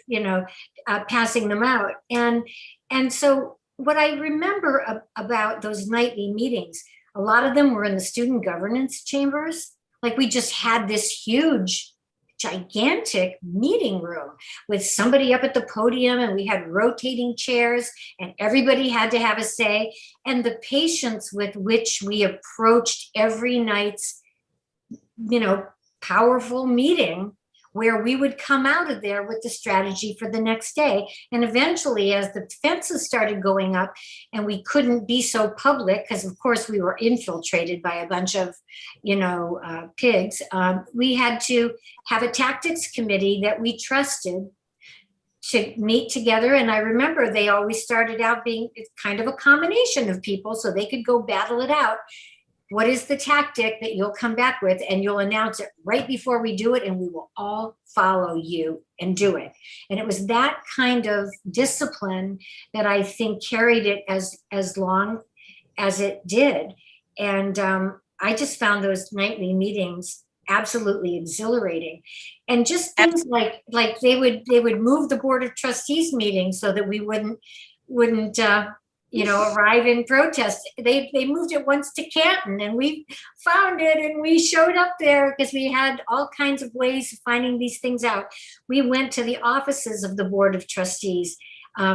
passing them out. And so what I remember about those nightly meetings, a lot of them were in the student governance chambers. Like, we just had this huge, gigantic meeting room with somebody up at the podium, and we had rotating chairs, and everybody had to have a say. And the patience with which we approached every night's, powerful meeting, where we would come out of there with the strategy for the next day. And eventually, as the fences started going up and we couldn't be so public, because of course we were infiltrated by a bunch of, pigs, we had to have a tactics committee that we trusted to meet together. And I remember they always started out being kind of a combination of people so they could go battle it out. What is the tactic that you'll come back with? And you'll announce it right before we do it, and we will all follow you and do it. And it was that kind of discipline that I think carried it as long as it did. And I just found those nightly meetings absolutely exhilarating. And just things like they would move the Board of Trustees meeting so that we wouldn't arrive in protest. They moved it once to Canton, and we found it, and we showed up there because we had all kinds of ways of finding these things out. We went to the offices of the Board of Trustees. We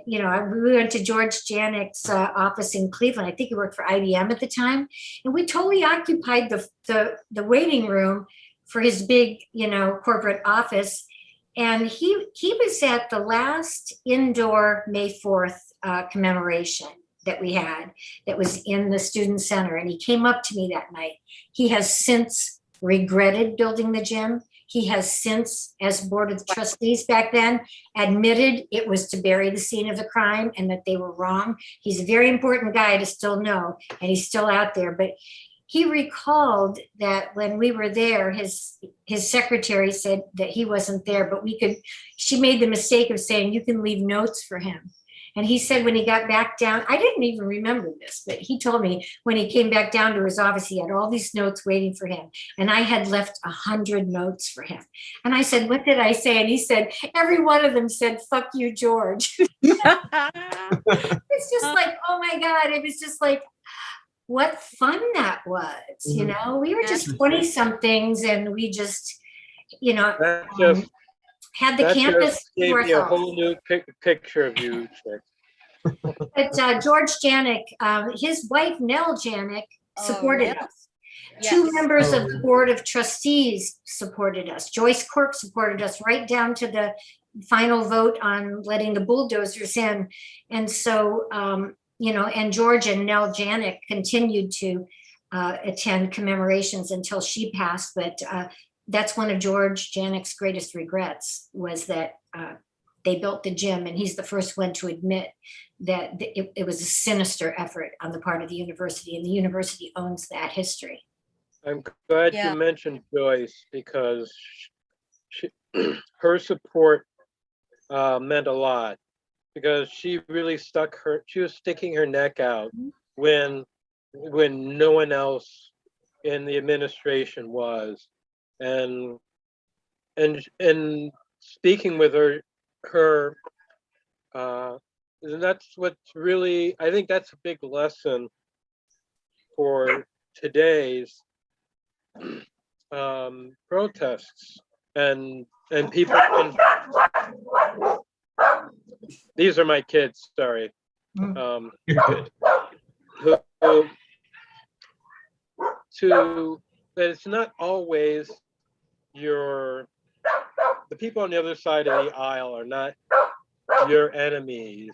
went to George Janik's office in Cleveland. I think he worked for IBM at the time, and we totally occupied the waiting room for his big, corporate office. And he was at the last indoor May 4th commemoration that we had that was in the student center. And he came up to me that night. He has since regretted building the gym. He has since, as Board of Trustees back then, admitted it was to bury the scene of the crime and that they were wrong. He's a very important guy to still know, and he's still out there. But he recalled that when we were there, his secretary said that he wasn't there, but she made the mistake of saying, you can leave notes for him. And he said when he got back down, I didn't even remember this, but he told me when he came back down to his office, he had all these notes waiting for him. And I had left 100 notes for him. And I said, what did I say? And he said, every one of them said, fuck you, George. It's just like, oh my God. It was just like, what fun that was. You know, we were just 20 somethings and we just, you know, That just had the that campus just to gave me a ourselves. whole new picture of you, Chick. But George Janik, his wife Nell Janik supported Nell. us. Two Yes. members of the board of trustees supported us. Joyce Quirk supported us right down to the final vote on letting the bulldozers in. And so, you know, and George and Nell Janik continued to attend commemorations until she passed. But that's one of George Janik's greatest regrets, was that they built the gym, and he's the first one to admit that it was a sinister effort on the part of the university, and the university owns that history. I'm glad Yeah. you mentioned Joyce, because her support meant a lot, because she really she was sticking her neck out when no one else in the administration was. And speaking with her, and that's what's really, I think that's a big lesson for today's protests and people. These are my kids, sorry. You're good. That it's not always the people on the other side of the aisle are not your enemies,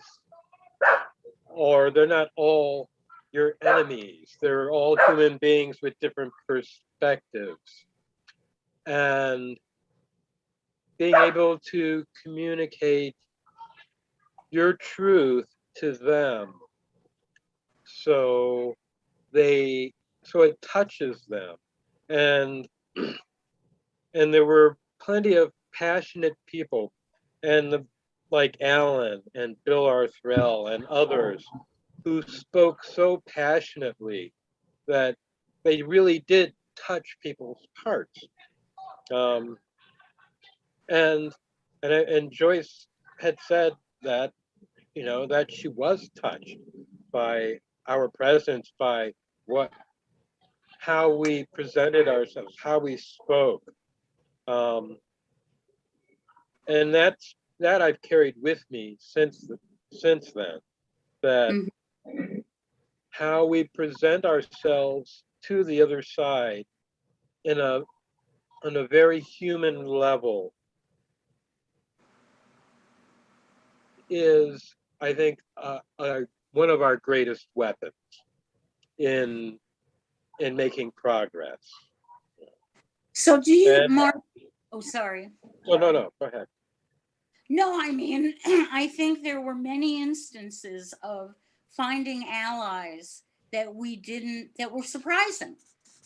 or they're not all your enemies. They're all human beings with different perspectives. And being able to communicate your truth to them so it touches them. And there were plenty of passionate people, and like Alan and Bill Arthrell and others, who spoke so passionately that they really did touch people's hearts. And Joyce had said that, you know, that she was touched by our presence, by how we presented ourselves, how we spoke. And that I've carried with me since then, that how we present ourselves to the other side on a very human level is, I think, one of our greatest weapons in making progress. So do you, Mark? Oh, sorry. Oh, no, go ahead. No, I mean, I think there were many instances of finding allies that were surprising,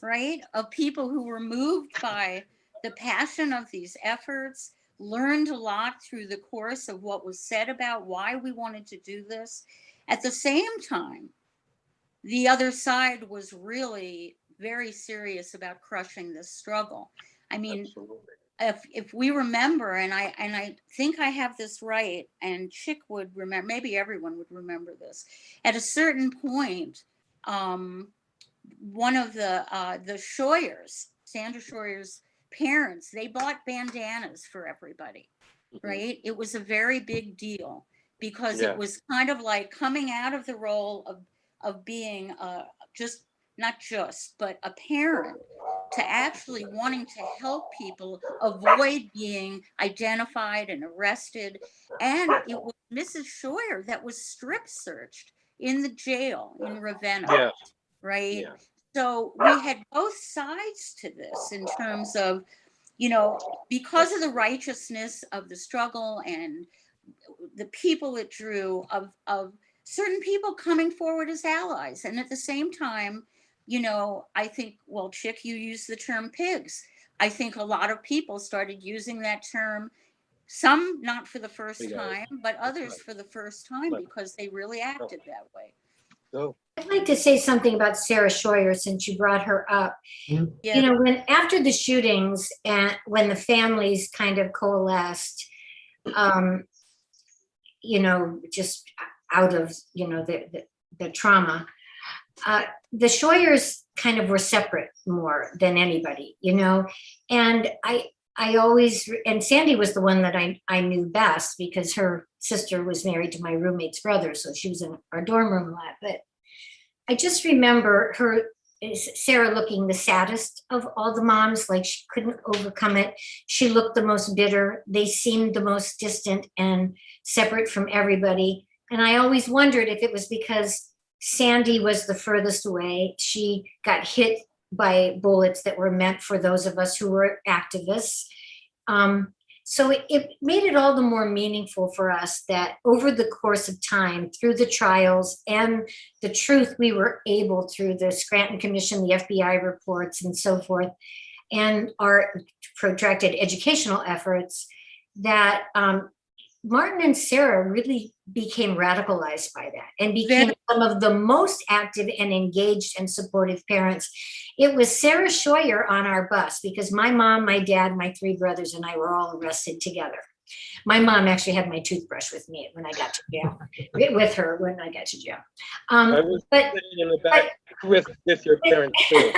right? Of people who were moved by the passion of these efforts, learned a lot through the course of what was said about why we wanted to do this. At the same time, the other side was really very serious about crushing this struggle. I mean, Absolutely. If we remember, and I think I have this right, and Chick would remember, maybe everyone would remember this. At a certain point, one of the Shoyers, Sandra Shoyer's parents, they bought bandanas for everybody, right? It was a very big deal, because it was kind of like coming out of the role of being but a parent, to actually wanting to help people avoid being identified and arrested. And it was Mrs. Shoyer that was strip searched in the jail in Ravenna, right? Yeah. So we had both sides to this in terms of, you know, because of the righteousness of the struggle and the people it drew, of certain people coming forward as allies. And at the same time, you know, I think, well, Chick, you use the term pigs. I think a lot of people started using that term, some not for the first Yeah. time, but others Right. for the first time Right. because they really acted that way. Go. I'd like to say something about Sarah Scheuer since you brought her up. Mhm. Yeah. You know, when after the shootings and when the families kind of coalesced, you know, just out of, you know, the trauma, the Scheuers kind of were separate more than anybody, you know, and I always, and Sandy was the one that I knew best because her sister was married to my roommate's brother, so she was in our dorm room a lot. But I just remember her, Sarah, looking the saddest of all the moms, like she couldn't overcome it. She looked the most bitter. They seemed the most distant and separate from everybody. And I always wondered if it was because Sandy was the furthest away. She got hit by bullets that were meant for those of us who were activists. So it made it all the more meaningful for us that over the course of time, through the trials and the truth we were able through the Scranton Commission, the FBI reports and so forth, and our protracted educational efforts, that Martin and Sarah really became radicalized by that and became some of the most active and engaged and supportive parents. It was Sarah Scheuer on our bus because my mom, my dad, my three brothers, and I were all arrested together. My mom actually had my toothbrush with me when I got to jail, with her when I got to jail. I was But sitting in the back with your parents too.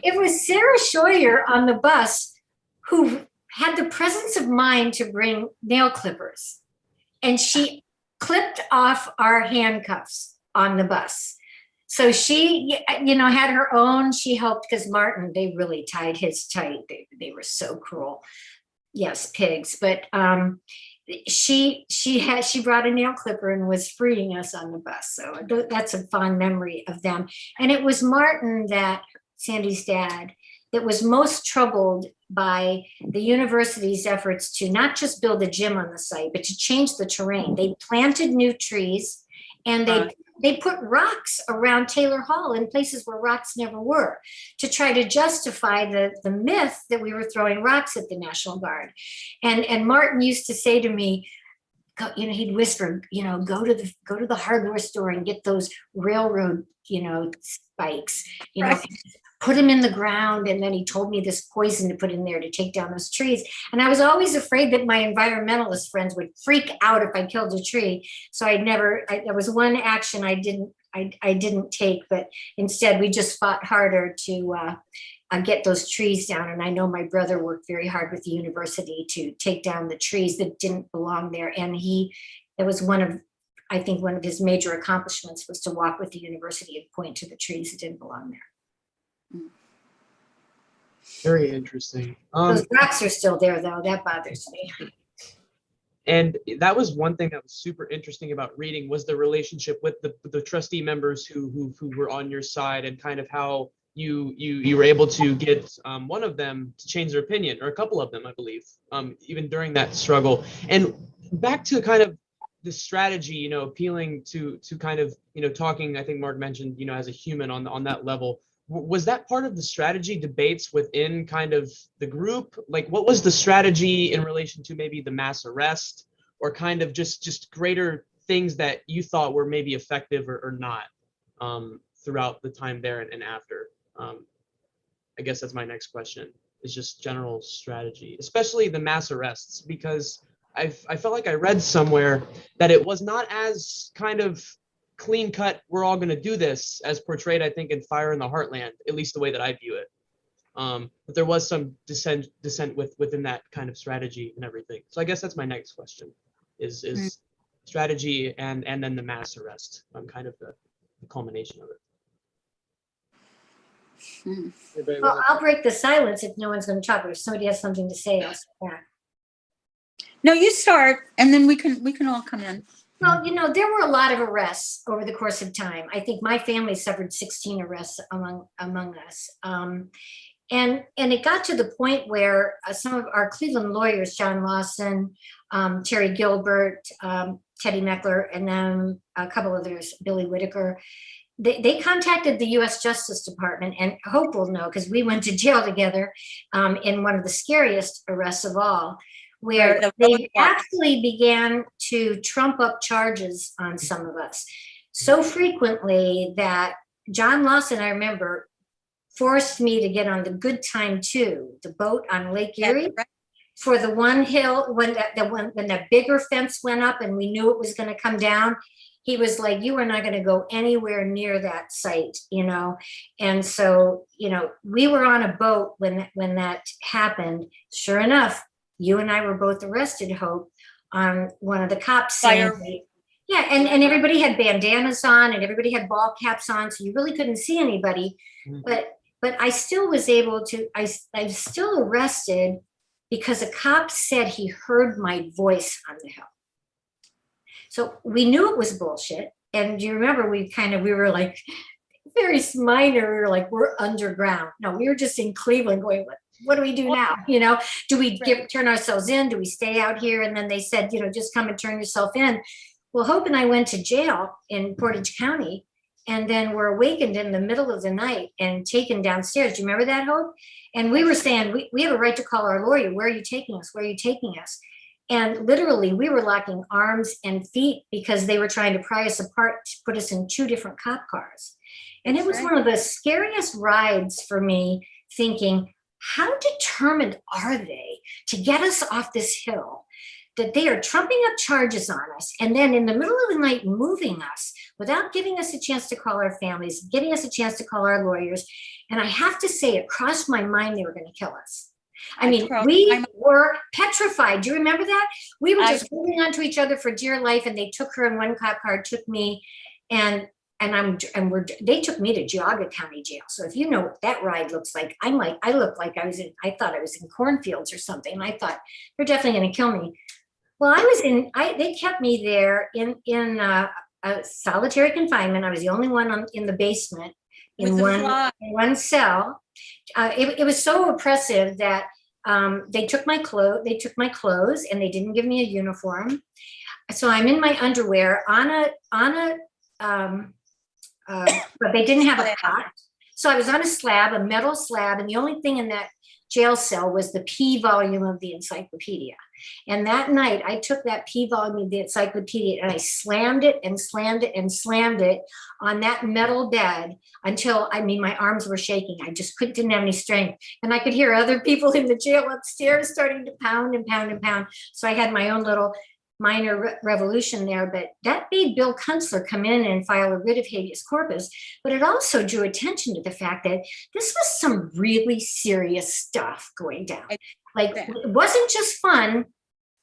it was Sarah Scheuer on the bus who had the presence of mind to bring nail clippers. And she clipped off our handcuffs on the bus. So she, you know, had her own, she helped because Martin, they really tied his tight. They were so cruel. Yes, pigs. But she brought a nail clipper and was freeing us on the bus. So that's a fond memory of them. And it was Martin, that Sandy's dad, that was most troubled by the university's efforts to not just build a gym on the site, but to change the terrain. They planted new trees and they put rocks around Taylor Hall in places where rocks never were to try to justify the myth that we were throwing rocks at the National Guard. And Martin used to say to me, you know, he'd whisper, you know, go to the hardware store and get those railroad, you know, spikes, you know, put them in the ground. And then he told me this poison to put in there to take down those trees. And I was always afraid that my environmentalist friends would freak out if I killed a tree. So there was one action I didn't take, but instead we just fought harder to get those trees down. And I know my brother worked very hard with the university to take down the trees that didn't belong there. And it was one of his major accomplishments was to walk with the university and point to the trees that didn't belong there. Very interesting. Those rocks are still there, though. That bothers me. And that was one thing that was super interesting about reading was the relationship with the trustee members who were on your side, and kind of how you were able to get one of them to change their opinion, or a couple of them, I believe, even during that struggle. And back to kind of the strategy, you know, appealing to kind of, you know, talking, I think Mark mentioned, you know, as a human on that level. Was that part of the strategy debates within kind of the group? Like, what was the strategy in relation to maybe the mass arrest, or kind of just greater things that you thought were maybe effective or not throughout the time there and after? I guess that's my next question, is just general strategy, especially the mass arrests, because I felt like I read somewhere that it was not as kind of clean cut, we're all going to do this, as portrayed, I think, in Fire in the Heartland, at least the way that I view it. But there was some dissent within that kind of strategy and everything. So I guess that's my next question, is strategy and then the mass arrest, kind of the culmination of it. Well, I'll break the silence if no one's going to talk, but if somebody has something to say, I'll say that. No, you start, and then we can all come in. Well, you know, there were a lot of arrests over the course of time. I think my family suffered 16 arrests among us. And it got to the point where some of our Cleveland lawyers, John Lawson, Terry Gilbert, Teddy Meckler, and then a couple others, Billy Whitaker, they contacted the U.S. Justice Department, and Hope will know because we went to jail together in one of the scariest arrests of all, where they actually began to trump up charges on some of us so frequently that John Lawson, I remember, forced me to get on the Good Time 2, the boat on Lake Erie, for the one hill when that bigger fence went up and we knew it was going to come down. He was like, you are not going to go anywhere near that site, you know? And so, you know, we were on a boat when that happened. Sure enough, you and I were both arrested, Hope, on one of the cops saying, yeah, and everybody had bandanas on and everybody had ball caps on, so you really couldn't see anybody. But I still was able to, I'm still arrested because a cop said he heard my voice on the hill. So we knew it was bullshit. And you remember we were like very minor, we were like, we're underground. No, we were just in Cleveland going, what do we do now? You know, do we turn ourselves in? Do we stay out here? And then they said, you know, just come and turn yourself in. Well, Hope and I went to jail in Portage County and then were awakened in the middle of the night and taken downstairs. Do you remember that, Hope? And we were saying, we have a right to call our lawyer. Where are you taking us? Where are you taking us? And literally we were locking arms and feet because they were trying to pry us apart to put us in 2 different cop cars. And it was one of the scariest rides for me, thinking, how determined are they to get us off this hill, that they are trumping up charges on us and then in the middle of the night moving us without giving us a chance to call our families, giving us a chance to call our lawyers. And I have to say, it crossed my mind they were going to kill us. I mean, we were petrified. Do you remember that? We were just holding on to each other for dear life, and they took her in one cop car, took me, and they took me to Geauga County Jail. So if you know what that ride looks like, I looked like I thought I was in cornfields or something. And I thought, they're definitely going to kill me. Well, they kept me there in a solitary confinement. I was the only one in the basement in one cell. It was so oppressive that they took my clothes and they didn't give me a uniform. So I'm in my underwear but they didn't have a cot. So I was on a metal slab, and the only thing in that jail cell was the P volume of the encyclopedia. And that night I took that P volume of the encyclopedia and I slammed it and slammed it and slammed it on that metal bed until, my arms were shaking. I just didn't have any strength. And I could hear other people in the jail upstairs starting to pound and pound and pound. So I had my own little minor revolution there, but that made Bill Kunstler come in and file a writ of habeas corpus. But it also drew attention to the fact that this was some really serious stuff going down. Like, it wasn't just fun,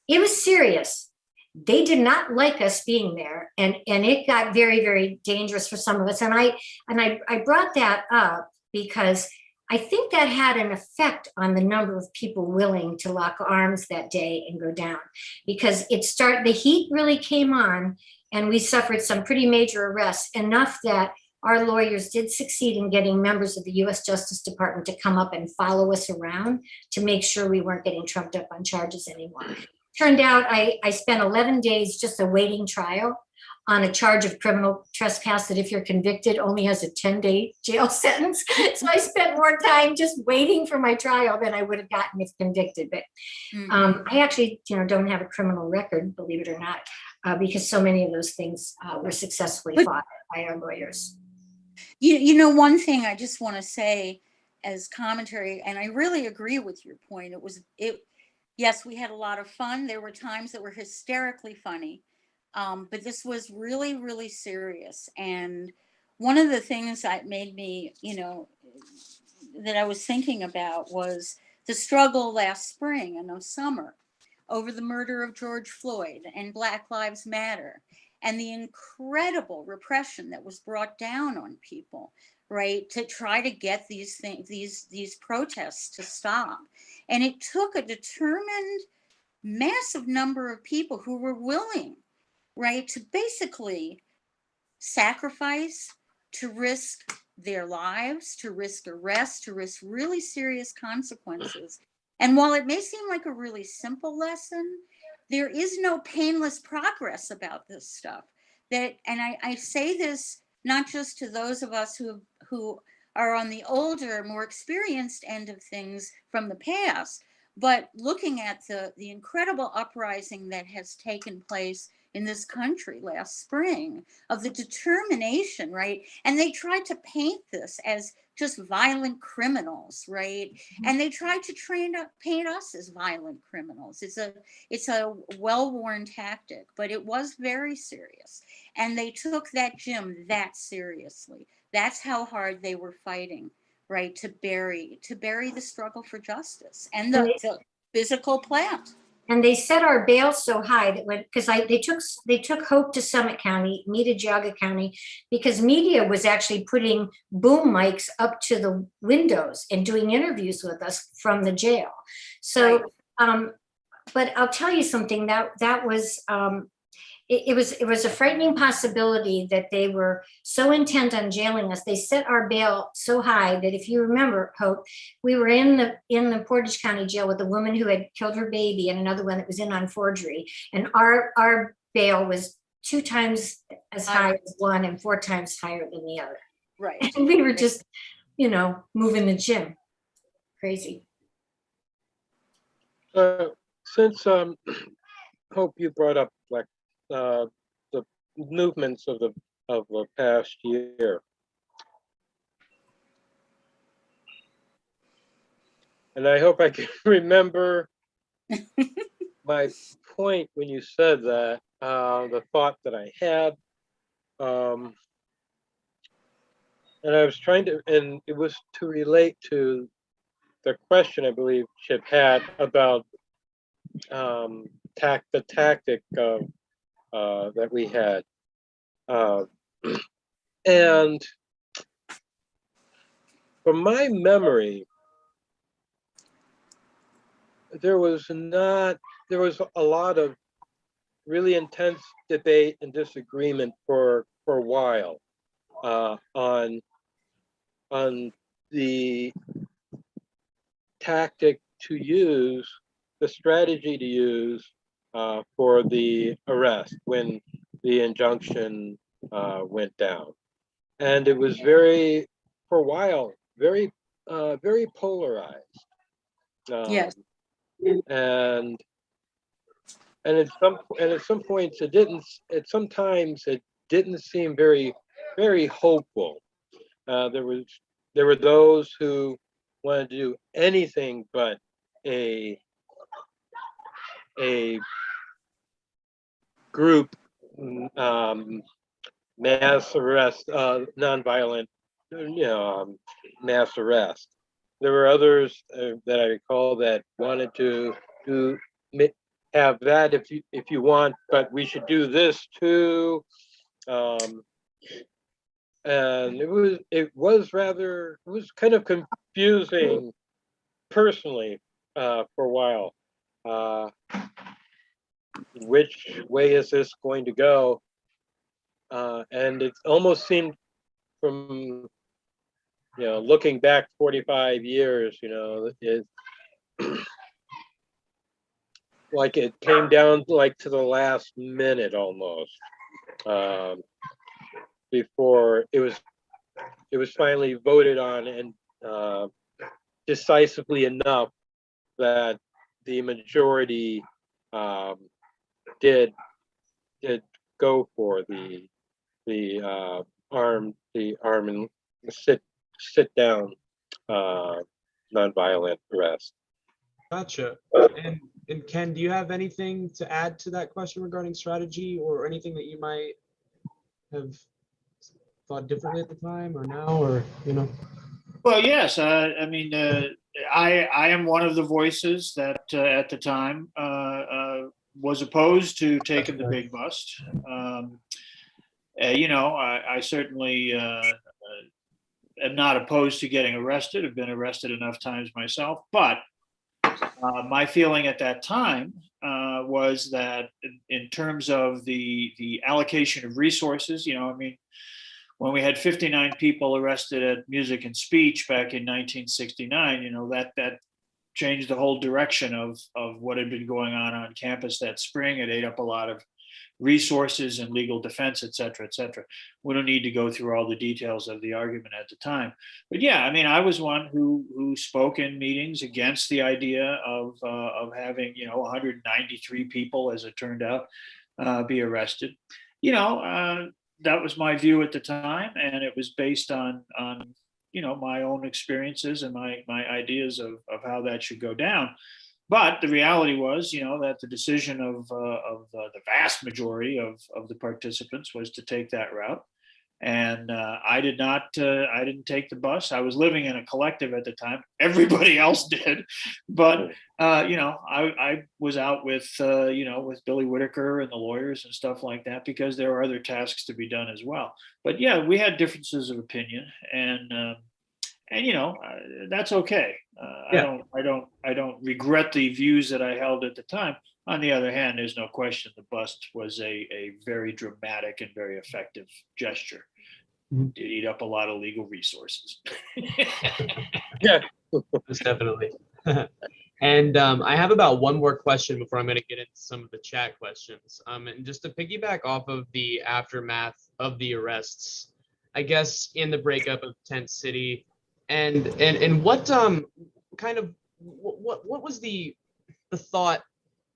it was serious. They did not like us being there, and it got very, very dangerous for some of us. And I brought that up because I think that had an effect on the number of people willing to lock arms that day and go down, because the heat really came on, and we suffered some pretty major arrests, enough that our lawyers did succeed in getting members of the U.S. Justice Department to come up and follow us around to make sure we weren't getting trumped up on charges anymore. Turned out I spent 11 days just awaiting trial on a charge of criminal trespass that, if you're convicted, only has a 10-day jail sentence. So I spent more time just waiting for my trial than I would have gotten if convicted. But I actually, don't have a criminal record, believe it or not, because so many of those things were successfully fought by our lawyers. One thing I just want to say as commentary, and I really agree with your point. Yes, we had a lot of fun. There were times that were hysterically funny. But this was really, really serious. And one of the things that made me, that I was thinking about was the struggle last spring and summer over the murder of George Floyd and Black Lives Matter, and the incredible repression that was brought down on people, right, to try to get these things, these protests to stop. And it took a determined, massive number of people who were willing, right, to basically sacrifice, to risk their lives, to risk arrest, to risk really serious consequences. And while it may seem like a really simple lesson, there is no painless progress about this stuff. And I say this not just to those of us who are on the older, more experienced end of things from the past, but looking at the incredible uprising that has taken place in this country last spring, of the determination, right? And they tried to paint this as just violent criminals, right? And they tried to paint us as violent criminals. It's a well-worn tactic, but it was very serious. And they took that gym that seriously. That's how hard they were fighting, right? To bury the struggle for justice and the physical plant. And they set our bail so high that because they took Hope to Summit County, me to Geauga County, because media was actually putting boom mics up to the windows and doing interviews with us from the jail. So, Right. But I'll tell you something, that was it was a frightening possibility that they were so intent on jailing us. They set our bail so high that, if you remember, Hope, we were in the Portage County jail with a woman who had killed her baby and another one that was in on forgery. And our bail was 2 times as high as one and 4 times higher than the other. Right. And we were just, moving the gym. Crazy. Since Hope, you brought up like the movements of the past year, and I hope I can remember my point when you said that, the thought that I had, and I was trying to, and it was to relate to the question I believe Chip had about the tactic of that we had, and from my memory, there was a lot of really intense debate and disagreement for a while on the tactic to use, the strategy to use for the arrest when the injunction went down. And it was for a while, very polarized. Yes. And at some points sometimes it didn't seem very hopeful. There were those who wanted to do anything but a group mass arrest, nonviolent, mass arrest. There were others that I recall that wanted to have that if you want, but we should do this too. And it was kind of confusing personally for a while. Which way is this going to go? And it almost seemed, from looking back 45 years, it like it came down like to the last minute almost, before it was finally voted on, and decisively enough that the majority did go for the arm and sit down nonviolent arrest. Gotcha. And Ken, do you have anything to add to that question regarding strategy, or anything that you might have thought differently at the time or now, or Well, yes. I mean, I am one of the voices that at the time was opposed to taking the big bust. I certainly am not opposed to getting arrested. I've been arrested enough times myself, but my feeling at that time was that in terms of the allocation of resources, when we had 59 people arrested at Music and Speech back in 1969, that changed the whole direction of what had been going on campus that spring. It ate up a lot of resources and legal defense, et cetera, et cetera. We don't need to go through all the details of the argument at the time. But yeah, I mean, I was one who spoke in meetings against the idea of having, 193 people, as it turned out, be arrested. That was my view at the time, and it was based on my own experiences and my ideas of how that should go down. But the reality was, that the decision of the vast majority of the participants was to take that route. And I didn't take the bus. I was living in a collective at the time. Everybody else did. But, I was out with Billy Whitaker and the lawyers and stuff like that, because there were other tasks to be done as well. But yeah, we had differences of opinion, and that's okay. Yeah. I don't regret the views that I held at the time. On the other hand, there's no question the bust was a very dramatic and very effective gesture. Mhm. It eat up a lot of legal resources. Yeah. Most definitely. And I have about one more question before I'm going to get into some of the chat questions. And just to piggyback off of the aftermath of the arrests, I guess in the breakup of Tent City, and what kind of what was the thought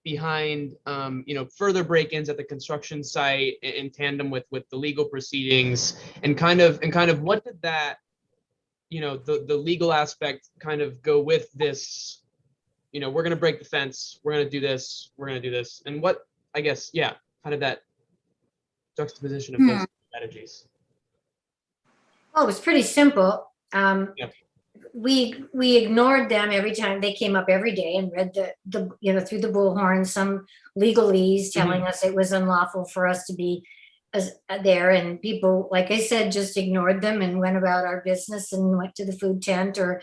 behind further break-ins at the construction site in tandem with the legal proceedings, and kind of what did that the legal aspect kind of go with this, we're going to break the fence, we're going to do this, and what, I guess, yeah, kind of that juxtaposition of those strategies. Well, it was pretty simple. Yep. We ignored them every time they came up every day and read the through the bullhorn some legalese telling us it was unlawful for us to be there, and people, like I said, just ignored them and went about our business and went to the food tent, or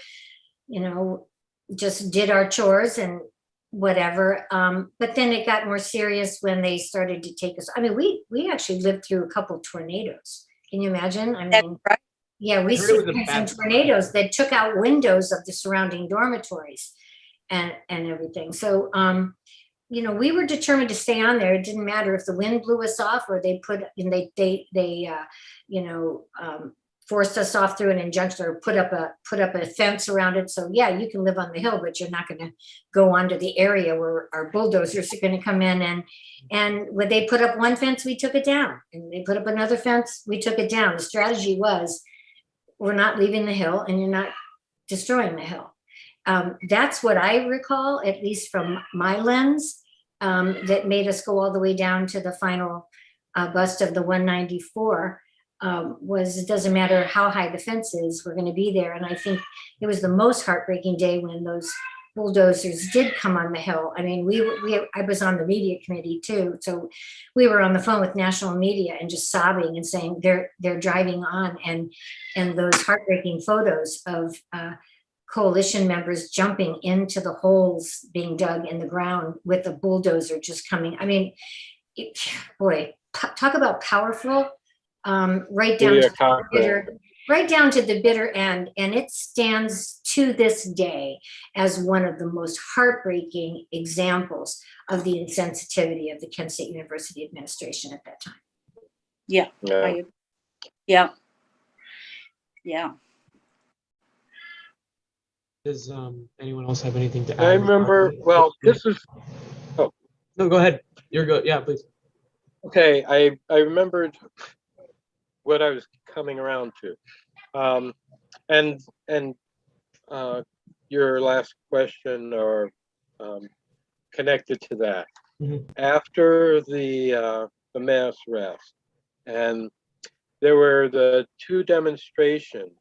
just did our chores and whatever. But then it got more serious when they started to take us. I mean, we actually lived through a couple tornadoes. Can you imagine? I That's mean, right. yeah, we I heard it was a experienced some bad tornadoes that took out windows of the surrounding dormitories and everything. So, we were determined to stay on there. It didn't matter if the wind blew us off, or they forced us off through an injunction, or put up a fence around it. So yeah, you can live on the hill, but you're not going to go onto the area where our bulldozers are going to come in. And when they put up one fence, we took it down, and they put up another fence, we took it down. The strategy was, we're not leaving the hill, and you're not destroying the hill. That's what I recall, at least from my lens, that made us go all the way down to the final bust of the 194. Was, it doesn't matter how high the fence is, we're going to be there. And I think it was the most heartbreaking day when those bulldozers did come on the hill. I mean, I was on the media committee too, so we were on the phone with national media and just sobbing and saying they're driving on, and those heartbreaking photos of coalition members jumping into the holes being dug in the ground with a bulldozer just coming. I mean, talk about powerful. Right down to the bitter end, and it stands to this day as one of the most heartbreaking examples of the insensitivity of the Kent State University administration at that time. Yeah. Yeah. Yeah. Does anyone else have anything to add? I remember, well, this is, no, go ahead. You're good. Yeah, please. okay, I remembered what I was coming around to. And your last question, or connected to that. After the mass arrest, and there were the two demonstrations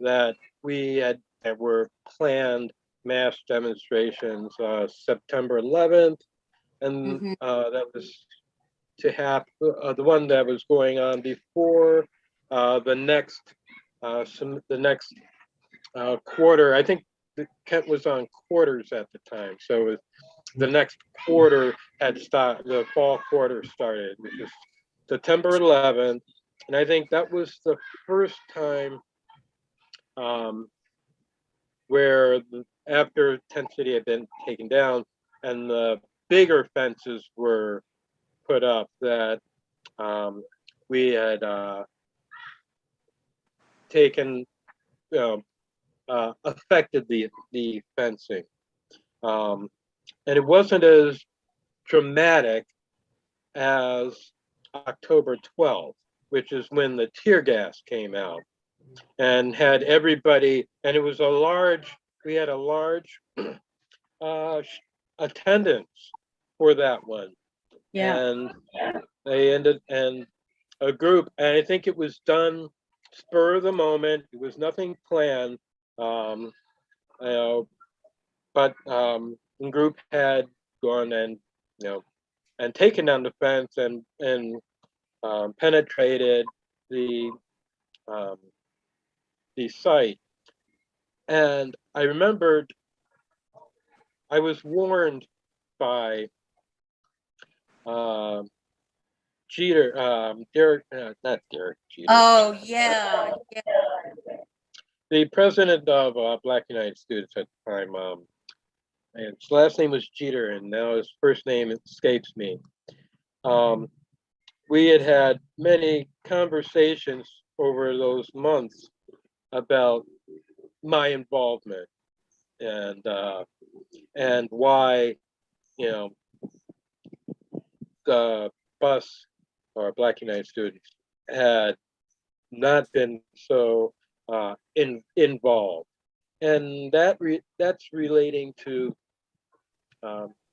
that were planned, mass demonstrations, September 11th, and that was to have the one that was going on before the next quarter. I think Kent was on quarters at the time, so the next quarter had started. The fall quarter started, which is September 11th, and I think that was the first time where after Tent City had been taken down and the bigger fences were put up that we had taken, affected the fencing. And it wasn't as dramatic as October 12th, which is when the tear gas came out and had everybody, and it was we had a large attendance for that one. Yeah. And they ended, and a group, and I think it was done spur of the moment. It was nothing planned. You know, but the group had gone and, you know, and taken down the fence and penetrated the site. And I remembered I was warned by Jeter, Derek, not Derek Jeter. Oh, yeah. Yeah. The president of Black United Students at the time, and his last name was Jeter, and now his first name escapes me. We had many conversations over those months about my involvement and why, you know, the bus or Black United Students had not been so involved, and that's relating to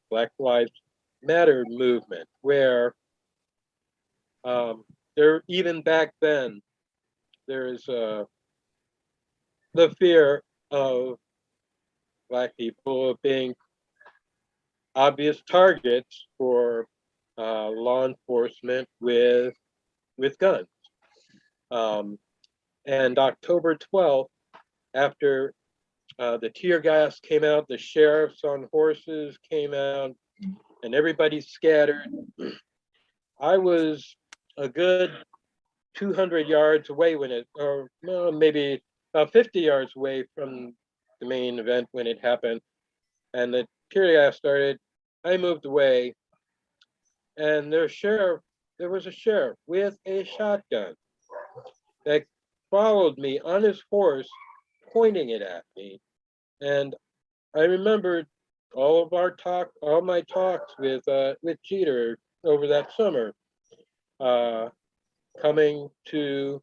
Black Lives Matter movement, where there, even back then, there is the fear of Black people being obvious targets for law enforcement with guns. And October 12th, after the tear gas came out, the sheriffs on horses came out, and everybody scattered. I was a good 200 yards away when it, or well, maybe about 50 yards away from the main event when it happened, and the tear gas started. I moved away, and there was a sheriff with a shotgun that followed me on his horse, pointing it at me. And I remembered all my talks with Jeter over that summer, coming to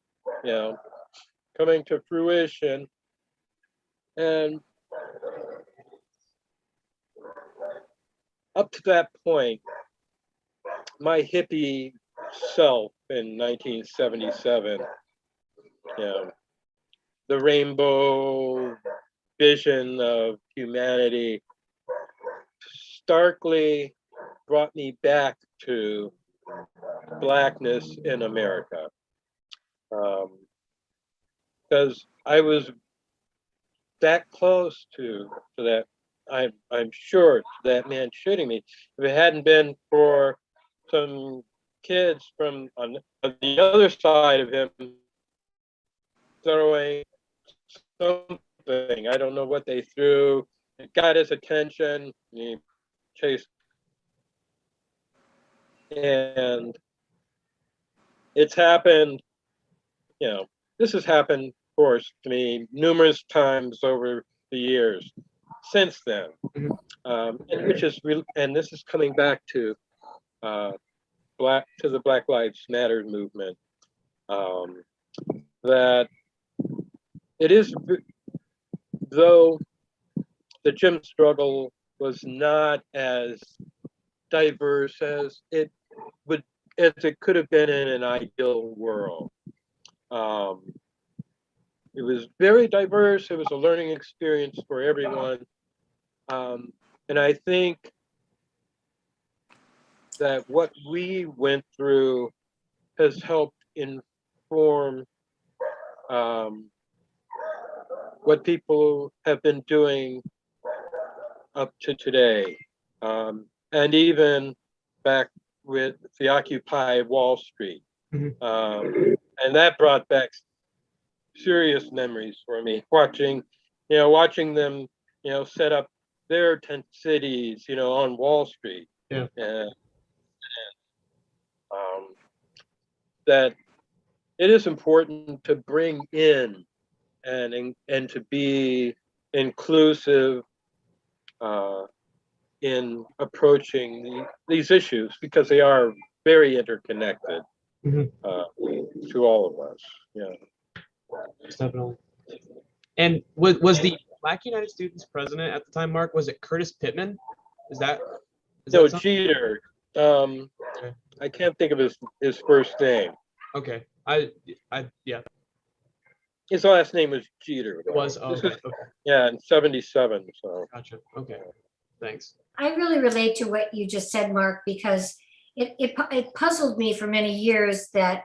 fruition. And up to that point, my hippie self in 1977, you know, the rainbow vision of humanity starkly brought me back to Blackness in America. Because I was that close to that, I'm sure, to that man shooting me. If it hadn't been for some kids from on the other side of him throwing something, I don't know what they threw, it got his attention, he chased, and it's happened, you know, this has happened, of course, to me numerous times over the years since then. And which is real, and this is coming back to the Black Lives Matter movement. That it is, though the gym struggle was not as diverse as it could have been in an ideal world. It was very diverse. It was a learning experience for everyone. And I think that what we went through has helped inform what people have been doing up to today. And even back with the Occupy Wall Street. And that brought back serious memories for me, watching them, set up their tent cities, on Wall Street. Yeah. that it is important to bring in and to be inclusive in approaching these issues, because they are very interconnected Mhm. to all of us. Yeah. Definitely. And was the Black United Students president at the time, Mark? Was it Curtis Pittman? Is that No, something? Jeter. Okay. I can't think of his first name. Okay. Yeah, His last name was Jeter. it was. This Okay. was, Okay. yeah, in '77. So Gotcha. Okay. Thanks. I really relate to what you just said, Mark, because it puzzled me for many years that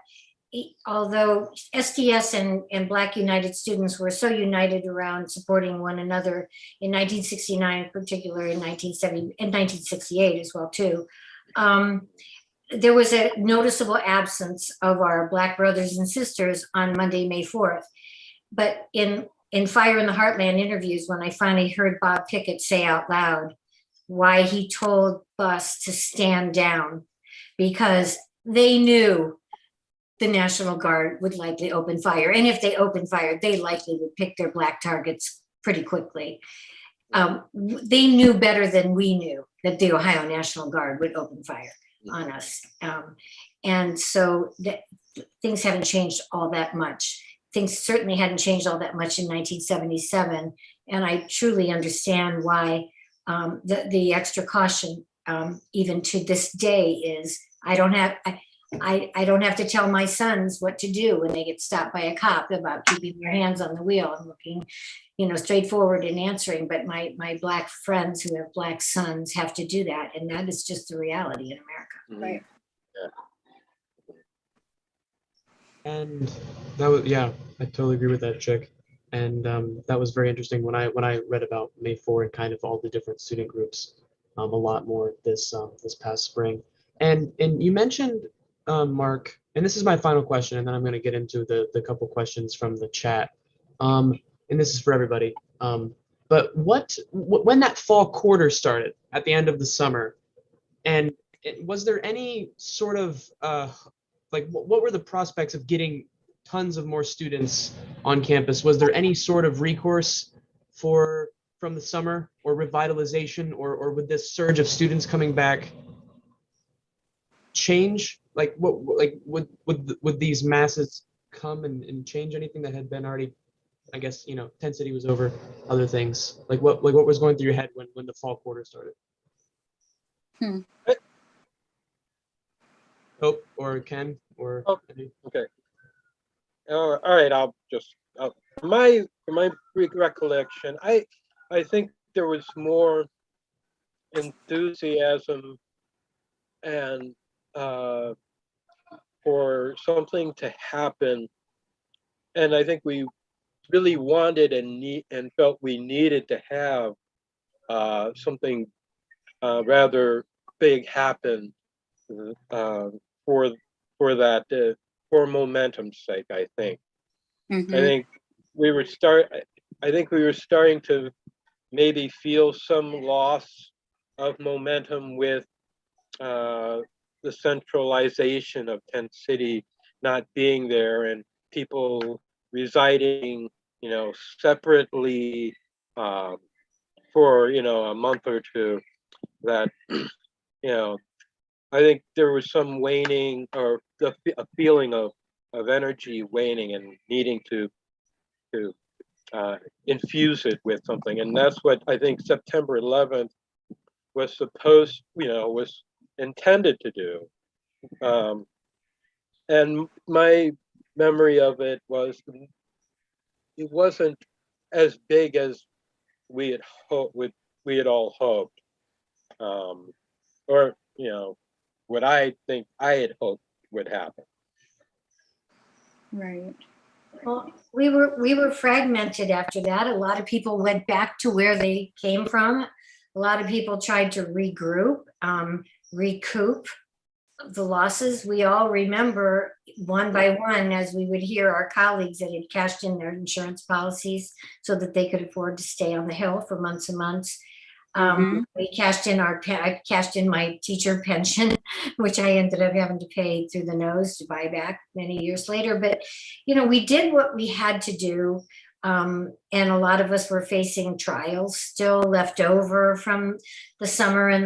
although SDS and Black United Students were so united around supporting one another in 1969, in particular in 1970 and 1968 as well too, there was a noticeable absence of our Black brothers and sisters on Monday, May 4th. But in Fire in the Heartland interviews, when I finally heard Bob Pickett say out loud why he told Bus to stand down, because they knew the National Guard would likely open fire. And if they opened fire, they likely would pick their Black targets pretty quickly. They knew better than we knew that the Ohio National Guard would open fire on us. And so things haven't changed all that much. Things certainly hadn't changed all that much in 1977. And I truly understand why the extra caution, even to this day, is I don't have to tell my sons what to do when they get stopped by a cop about keeping their hands on the wheel and looking, straightforward in answering. But my Black friends who have Black sons have to do that. And that is just the reality in America. Right. Yeah. And that was, yeah, I totally agree with that, Chick. And that was very interesting when I read about May 4 and kind of all the different student groups a lot more this past spring. And you mentioned, Mark, and this is my final question, and then I'm going to get into the couple questions from the chat. And this is for everybody. But when that fall quarter started at the end of the summer, and was there any sort of what were the prospects of getting tons of more students on campus? Was there any sort of recourse from the summer or revitalization, or would this surge of students coming back change? Would these masses come and change anything that had been already, I guess, Tent City was over other things? What was going through your head when the fall quarter started? Hope or Ken or Okay. All right. From my recollection, I think there was more enthusiasm and for something to happen, and I think we really wanted and felt we needed to have something rather big happen for that for momentum's sake. I think. Mhm. I think we were starting to maybe feel some loss of momentum with the centralization of Tent City not being there and people residing, separately for a month or two. That I think there was some waning or a feeling of energy waning and needing to infuse it with something, and that's what I think September 11th was was intended to do. And my memory of it was it wasn't as big as we had all hoped, or what I think I had hoped would happen. Right. Well, we were fragmented after that. A lot of people went back to where they came from. A lot of people tried to regroup, recoup the losses. We all remember one by one, as we would hear our colleagues that had cashed in their insurance policies so that they could afford to stay on the Hill for months and months. We cashed in I cashed in my teacher pension, which I ended up having to pay through the nose to buy back many years later. But, we did what we had to do. And a lot of us were facing trials still left over from the summer and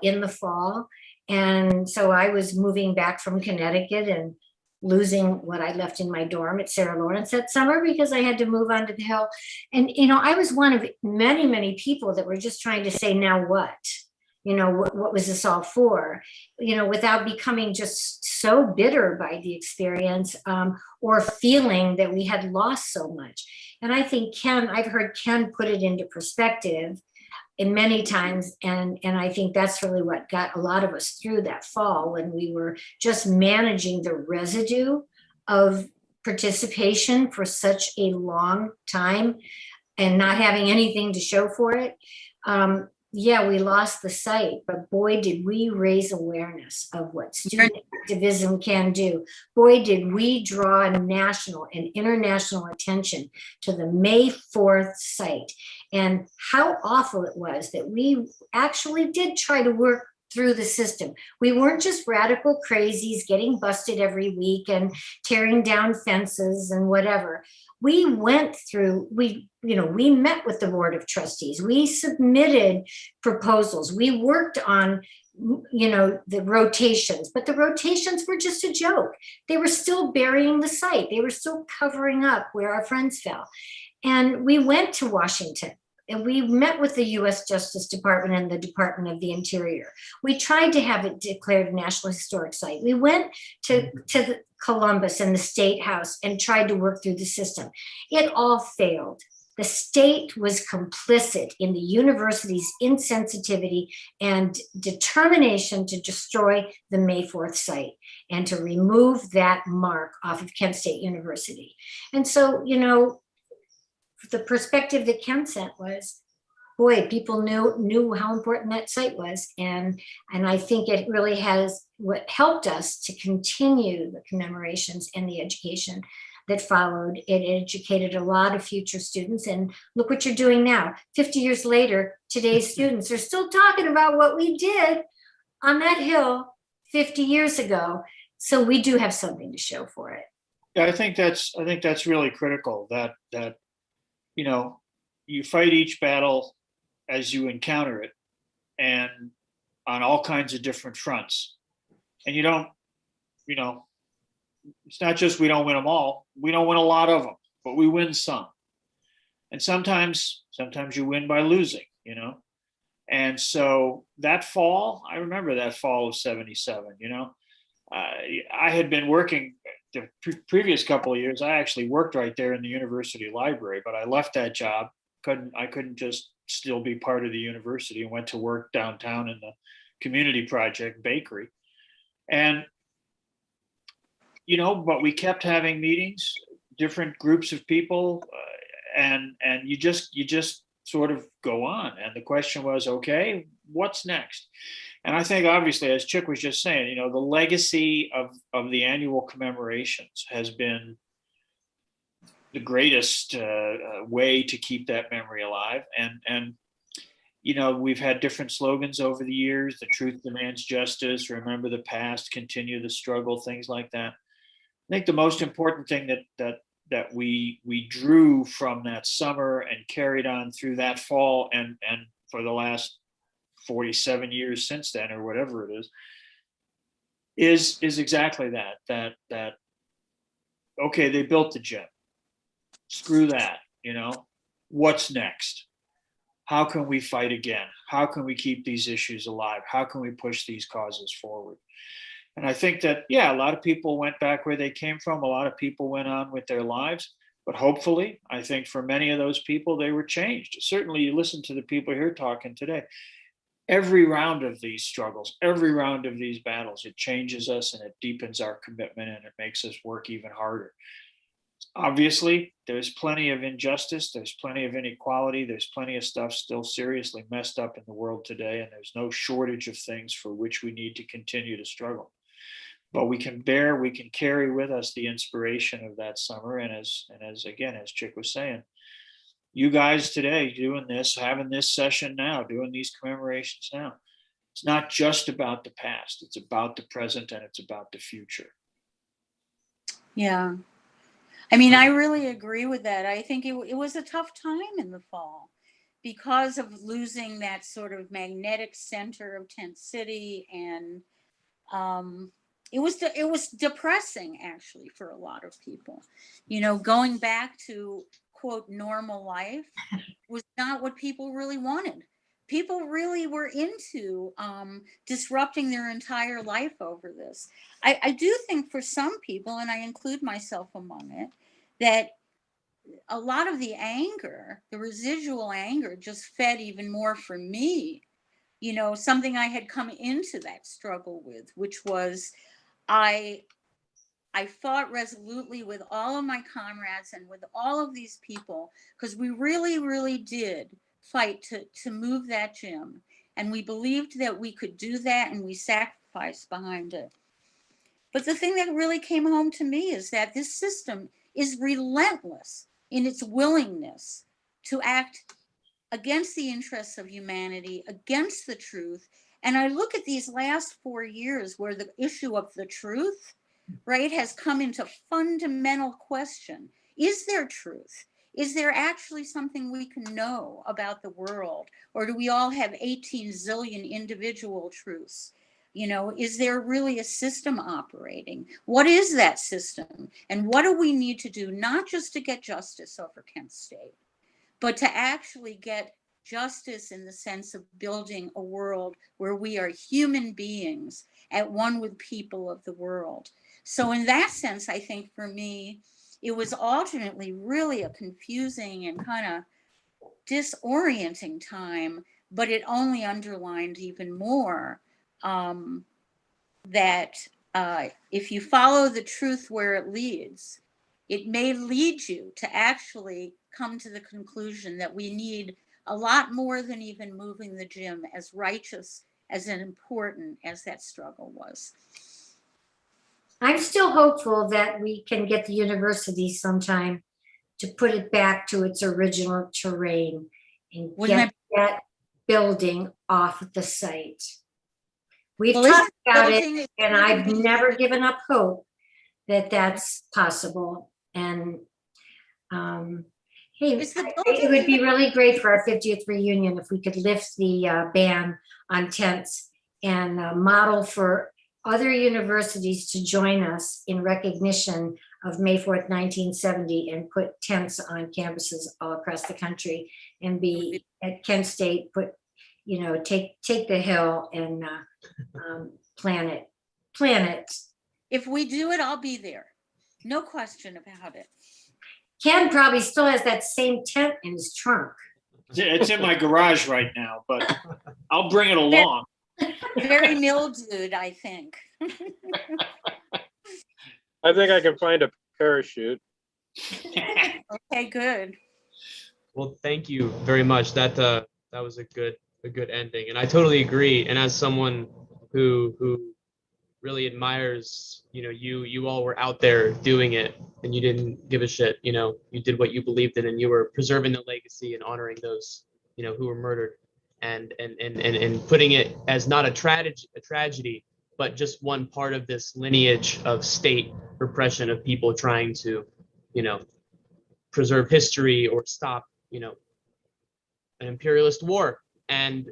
in the fall. And so I was moving back from Connecticut and losing what I left in my dorm at Sarah Lawrence that summer because I had to move onto the Hill. And, I was one of many, many people that were just trying to say, now what? What was this all for? Without becoming just so bitter by the experience or feeling that we had lost so much. And I think I've heard Ken put it into perspective in many times. And I think that's really what got a lot of us through that fall when we were just managing the residue of participation for such a long time and not having anything to show for it. Yeah, we lost the site, but boy, did we raise awareness of what student activism can do. Boy, did we draw national and international attention to the May 4th site and how awful it was that we actually did try to work through the system. We weren't just radical crazies getting busted every week and tearing down fences and whatever. We went through, we met with the Board of Trustees. We submitted proposals. We worked on, the rotations, but the rotations were just a joke. They were still burying the site. They were still covering up where our friends fell. And we went to Washington. And we met with the U.S. Justice Department and the Department of the Interior. We tried to have it declared a National Historic Site. We went to Columbus and the State House and tried to work through the system. It all failed. The state was complicit in the university's insensitivity and determination to destroy the May 4th site and to remove that mark off of Kent State University. And so, the perspective that Ken sent was, boy, people knew how important that site was. And I think it really has what helped us to continue the commemorations and the education that followed. It educated a lot of future students. And look what you're doing now. 50 years later, today's students are still talking about what we did on that hill 50 years ago. So we do have something to show for it. Yeah, I think that's really critical that you fight each battle as you encounter it and on all kinds of different fronts. And you don't, it's not just we don't win them all. We don't win a lot of them, but we win some. And sometimes you win by losing, And so that fall, I remember that fall of 77, I had been working the previous couple of years. I actually worked right there in the university library, but I left that job. I couldn't just still be part of the university and went to work downtown in the community project bakery. And, but we kept having meetings, different groups of people, and you just sort of go on. And the question was, okay, what's next? And I think, obviously, as Chick was just saying, the legacy of the annual commemorations has been the greatest way to keep that memory alive. And we've had different slogans over the years: the truth demands justice, remember the past, continue the struggle, things like that. I think the most important thing that we drew from that summer and carried on through that fall and for the last 47 years since then, or whatever it is exactly that okay, they built the gym, screw that, what's next? How can we fight again? How can we keep these issues alive? How can we push these causes forward? And I think that, a lot of people went back where they came from. A lot of people went on with their lives, but hopefully, I think for many of those people, they were changed. Certainly, you listen to the people here talking today. Every round of these struggles, every round of these battles, it changes us and it deepens our commitment and it makes us work even harder. Obviously, there's plenty of injustice, there's plenty of inequality, there's plenty of stuff still seriously messed up in the world today, and there's no shortage of things for which we need to continue to struggle. But we can carry with us the inspiration of that summer. And as Chick was saying, you guys today doing this, having this session now, doing these commemorations now. It's not just about the past, it's about the present and it's about the future. Yeah. I mean, I really agree with that. I think it was a tough time in the fall because of losing that sort of magnetic center of Tent City, and it was depressing actually for a lot of people. You know, going back to quote normal life was not what people really wanted. People really were into disrupting their entire life over this. I do think for some people, and I include myself among it, that a lot of the anger, the residual anger, just fed even more for me. You know, something I had come into that struggle with, which was I fought resolutely with all of my comrades and with all of these people, because we really, really did fight to move that gym. And we believed that we could do that, and we sacrificed behind it. But the thing that really came home to me is that this system is relentless in its willingness to act against the interests of humanity, against the truth. And I look at these last 4 years where the issue of the truth, right, has come into fundamental question. Is there truth? Is there actually something we can know about the world? Or do we all have 18 zillion individual truths? You know, is there really a system operating? What is that system? And what do we need to do, not just to get justice over Kent State, but to actually get justice in the sense of building a world where we are human beings at one with people of the world. So in that sense, I think for me, it was alternately really a confusing and kind of disorienting time, but it only underlined even more that if you follow the truth where it leads, it may lead you to actually come to the conclusion that we need a lot more than even moving the gym, as righteous as and important as that struggle was. I'm still hopeful that we can get the university sometime to put it back to its original terrain and get that building off the site. We've talked about it, and I've never given up hope that that's possible. And hey, it would be really great for our 50th reunion if we could lift the ban on tents and model for other universities to join us in recognition of May 4th, 1970, and put tents on campuses all across the country, and be at Kent State, put, you know, take the hill and plan it. If we do it, I'll be there. No question about it. Ken probably still has that same tent in his trunk. It's in my garage right now, but I'll bring it along. Very mildewed, I think. I think I can find a parachute. Okay, good. Well, thank you very much. That was a good ending, and I totally agree. And as someone who really admires, you know, you all were out there doing it, and you didn't give a shit. You know, you did what you believed in, and you were preserving the legacy and honoring those, you know, who were murdered, and putting it as not a tragedy, but just one part of this lineage of state repression of people trying to, you know, preserve history or stop, you know, an imperialist war and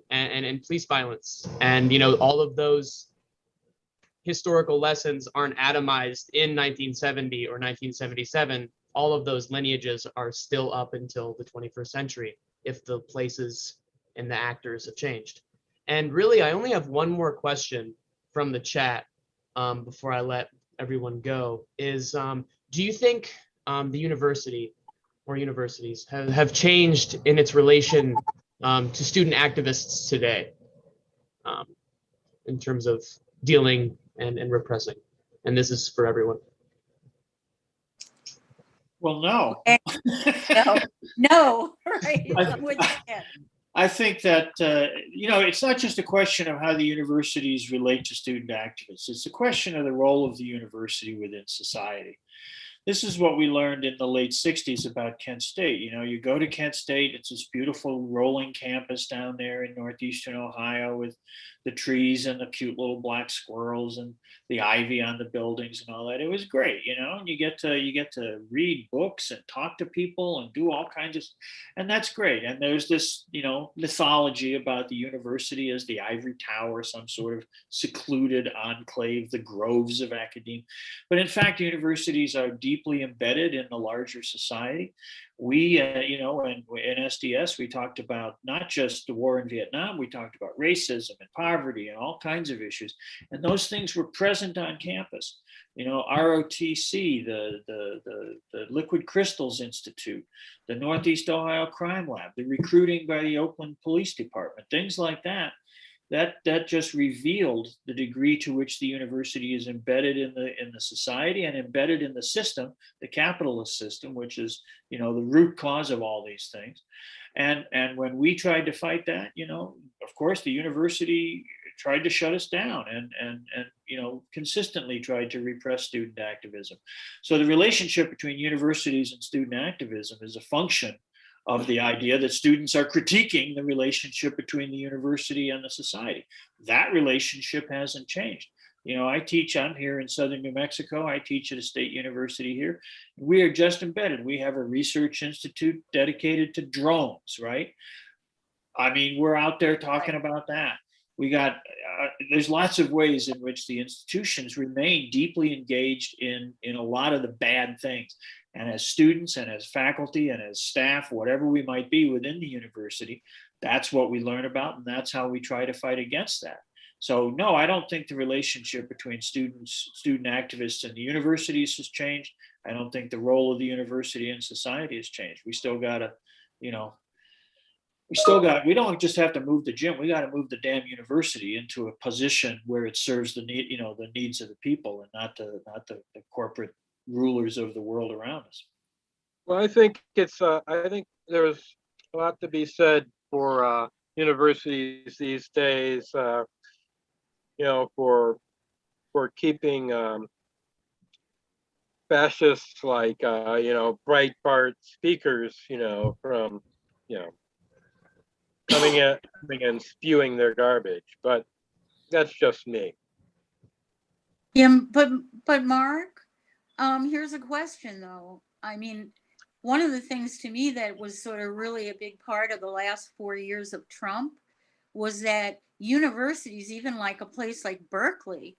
police violence. And, you know, all of those historical lessons aren't atomized in 1970 or 1977. All of those lineages are still up until the 21st century, if the places and the actors have changed. And really, I only have one more question from the chat before I let everyone go, is do you think the university or universities have changed in its relation to student activists today in terms of dealing and repressing? And this is for everyone. Well, no. No, right. I'm with you. I think that, you know, it's not just a question of how the universities relate to student activists. It's a question of the role of the university within society. this is what we learned in the late 60s about Kent State. You know, you go to Kent State, it's this beautiful rolling campus down there in northeastern Ohio with the trees and the cute little black squirrels and the ivy on the buildings and all that. It was great, you know, and you get to read books and talk to people and do all kinds of, and that's great. And there's this, you know, mythology about the university as the ivory tower, some sort of secluded enclave, the groves of academia. But in fact, universities are deeply embedded in the larger society. We, you know, in SDS, we talked about not just the war in Vietnam, we talked about racism and poverty and all kinds of issues. And those things were present on campus. You know, ROTC, the Liquid Crystals Institute, the Northeast Ohio Crime Lab, the recruiting by the Oakland Police Department, things like that. That just revealed the degree to which the university is embedded in the society and embedded in the system, the capitalist system, which is, you know, the root cause of all these things. And when we tried to fight that, you know, of course, the university tried to shut us down and you know, consistently tried to repress student activism. So the relationship between universities and student activism is a function of the idea that students are critiquing the relationship between the university and the society. That relationship hasn't changed. You know, I'm here in Southern New Mexico. I teach at a state university here. We are just embedded. We have a research institute dedicated to drones, right? I mean, we're out there talking about that. We got, there's lots of ways in which the institutions remain deeply engaged in a lot of the bad things. And as students and as faculty and as staff, whatever we might be within the university, that's what we learn about, and that's how we try to fight against that. So no, I don't think the relationship between student activists and the universities has changed. I don't think the role of the university in society has changed. We still gotta, you know, we don't just have to move the gym. We got to move the damn university into a position where it serves the need, you know, the needs of the people and not the corporate rulers of the world around us. Well, I think I think there's a lot to be said for universities these days, you know, for keeping fascists like, you know, Breitbart speakers, you know, from, you know, coming and spewing their garbage. But that's just me. Yeah, but Mark, here's a question though. I mean, one of the things to me that was sort of really a big part of the last 4 years of Trump was that universities, even like a place like Berkeley,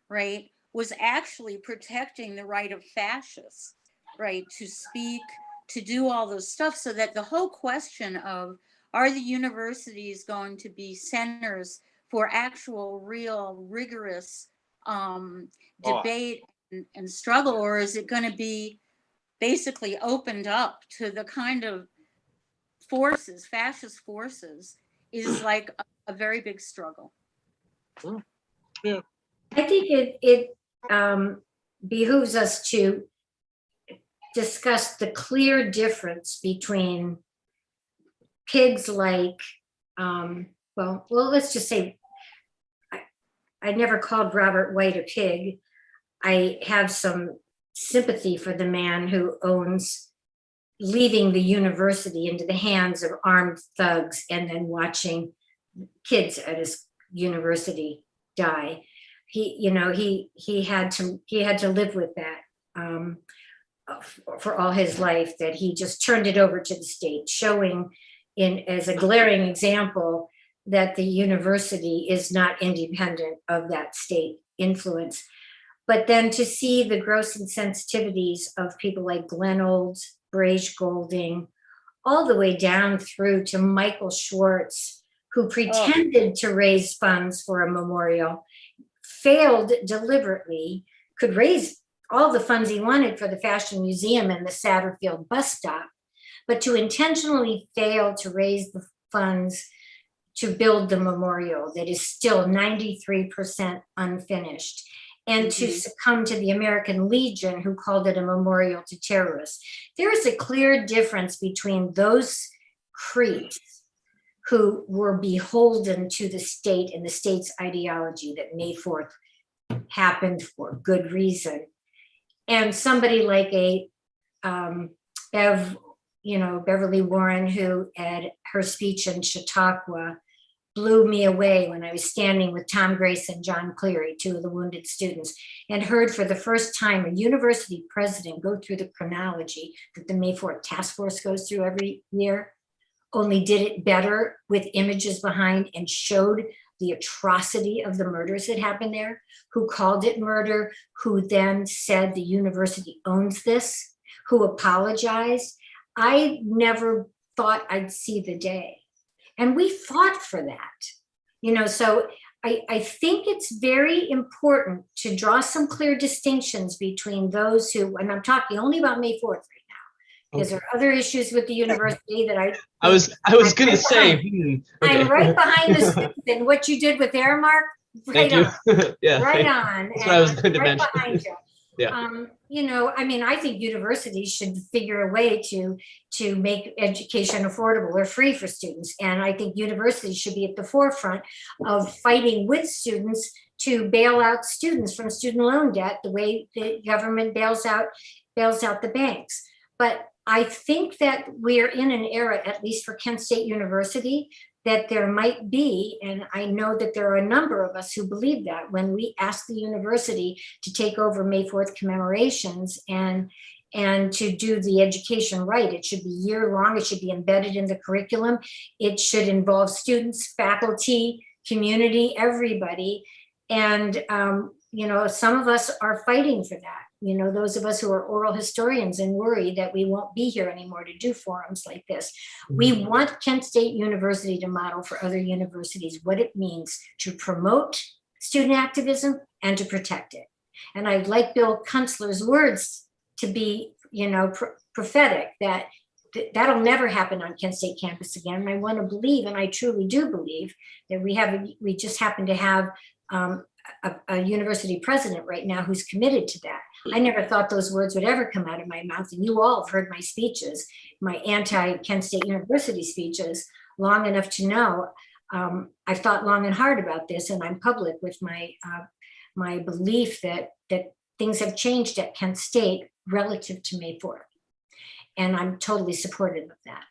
right, was actually protecting the right of fascists, right, to speak, to do all those stuff, so that the whole question of, are the universities going to be centers for actual, real, rigorous debate and struggle, or is it going to be basically opened up to the kind of forces, fascist forces, is like a very big struggle. Yeah. I think it behooves us to discuss the clear difference between pigs like, well, let's just say, I never called Robert White a pig. I have some sympathy for the man who owns leaving the university into the hands of armed thugs and then watching kids at his university die. He, you know, he had to live with that for all his life, that he just turned it over to the state, showing as a glaring example that the university is not independent of that state influence. But then to see the gross insensitivities of people like Glenn Olds, Brage Golding, all the way down through to Michael Schwartz, who pretended to raise funds for a memorial, failed deliberately, could raise all the funds he wanted for the Fashion Museum and the Satterfield bus stop, but to intentionally fail to raise the funds to build the memorial that is still 93% unfinished, and to succumb to the American Legion, who called it a memorial to terrorists. There is a clear difference between those creeps who were beholden to the state and the state's ideology that May 4th happened for good reason, And somebody like a Beverly Warren, who at her speech in Chautauqua blew me away when I was standing with Tom Grace and John Cleary, two of the wounded students, and heard for the first time a university president go through the chronology that the May 4th task force goes through every year, only did it better with images behind and showed the atrocity of the murders that happened there, who called it murder, who then said the university owns this, who apologized. I never thought I'd see the day. And we fought for that, so I think it's very important to draw some clear distinctions between those who, and I'm talking only about May 4th right now, because there are other issues with the university that I was going to say, okay. I'm right behind the scenes, and what you did with Aramark, right Thank on. you. Yeah, Right on. That's what I was going to right mention. Behind you. Yeah. I think universities should figure a way to make education affordable or free for students. And I think universities should be at the forefront of fighting with students to bail out students from student loan debt, the way the government bails out the banks. But I think that we're in an era, at least for Kent State University, that there might be, and I know that there are a number of us who believe that, when we ask the university to take over May 4th commemorations and to do the education right. It should be year long. It should be embedded in the curriculum. It should involve students, faculty, community, everybody. And, some of us are fighting for that. Those of us who are oral historians and worry that we won't be here anymore to do forums like this. We want Kent State University to model for other universities what it means to promote student activism and to protect it. And I'd like Bill Kunstler's words to be, prophetic, that that'll never happen on Kent State campus again. And I want to believe, and I truly do believe, that we just happen to have a university president right now who's committed to that. I never thought those words would ever come out of my mouth. And you all have heard my speeches, my anti-Kent State University speeches, long enough to know I've thought long and hard about this, and I'm public with my belief that things have changed at Kent State relative to May 4th. And I'm totally supportive of that.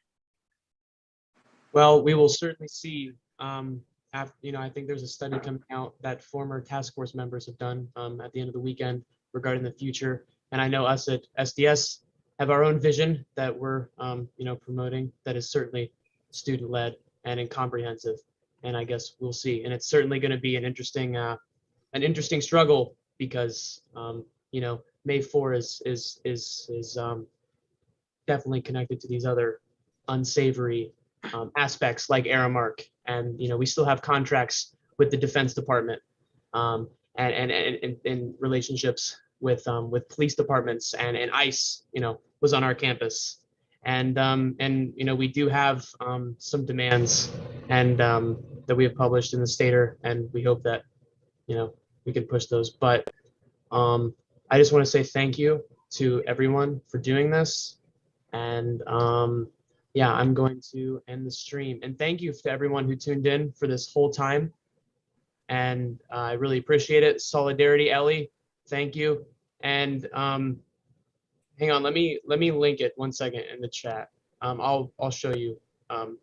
Well, we will certainly see. I think there's a study coming out that former task force members have done at the end of the weekend regarding the future. And I know us at SDS have our own vision that we're, promoting, that is certainly student-led and comprehensive. And I guess we'll see. And it's certainly going to be an interesting struggle, because May 4 is definitely connected to these other unsavory aspects like Aramark. And we still have contracts with the Defense Department, and relationships with police departments, and ICE was on our campus, and we do have some demands and that we have published in the Stater, and we hope that we can push those. But I just want to say thank you to everyone for doing this, and yeah, I'm going to end the stream. And thank you to everyone who tuned in for this whole time. And I really appreciate it. Solidarity, Ellie, thank you. And hang on, let me link it 1 second in the chat. I'll show you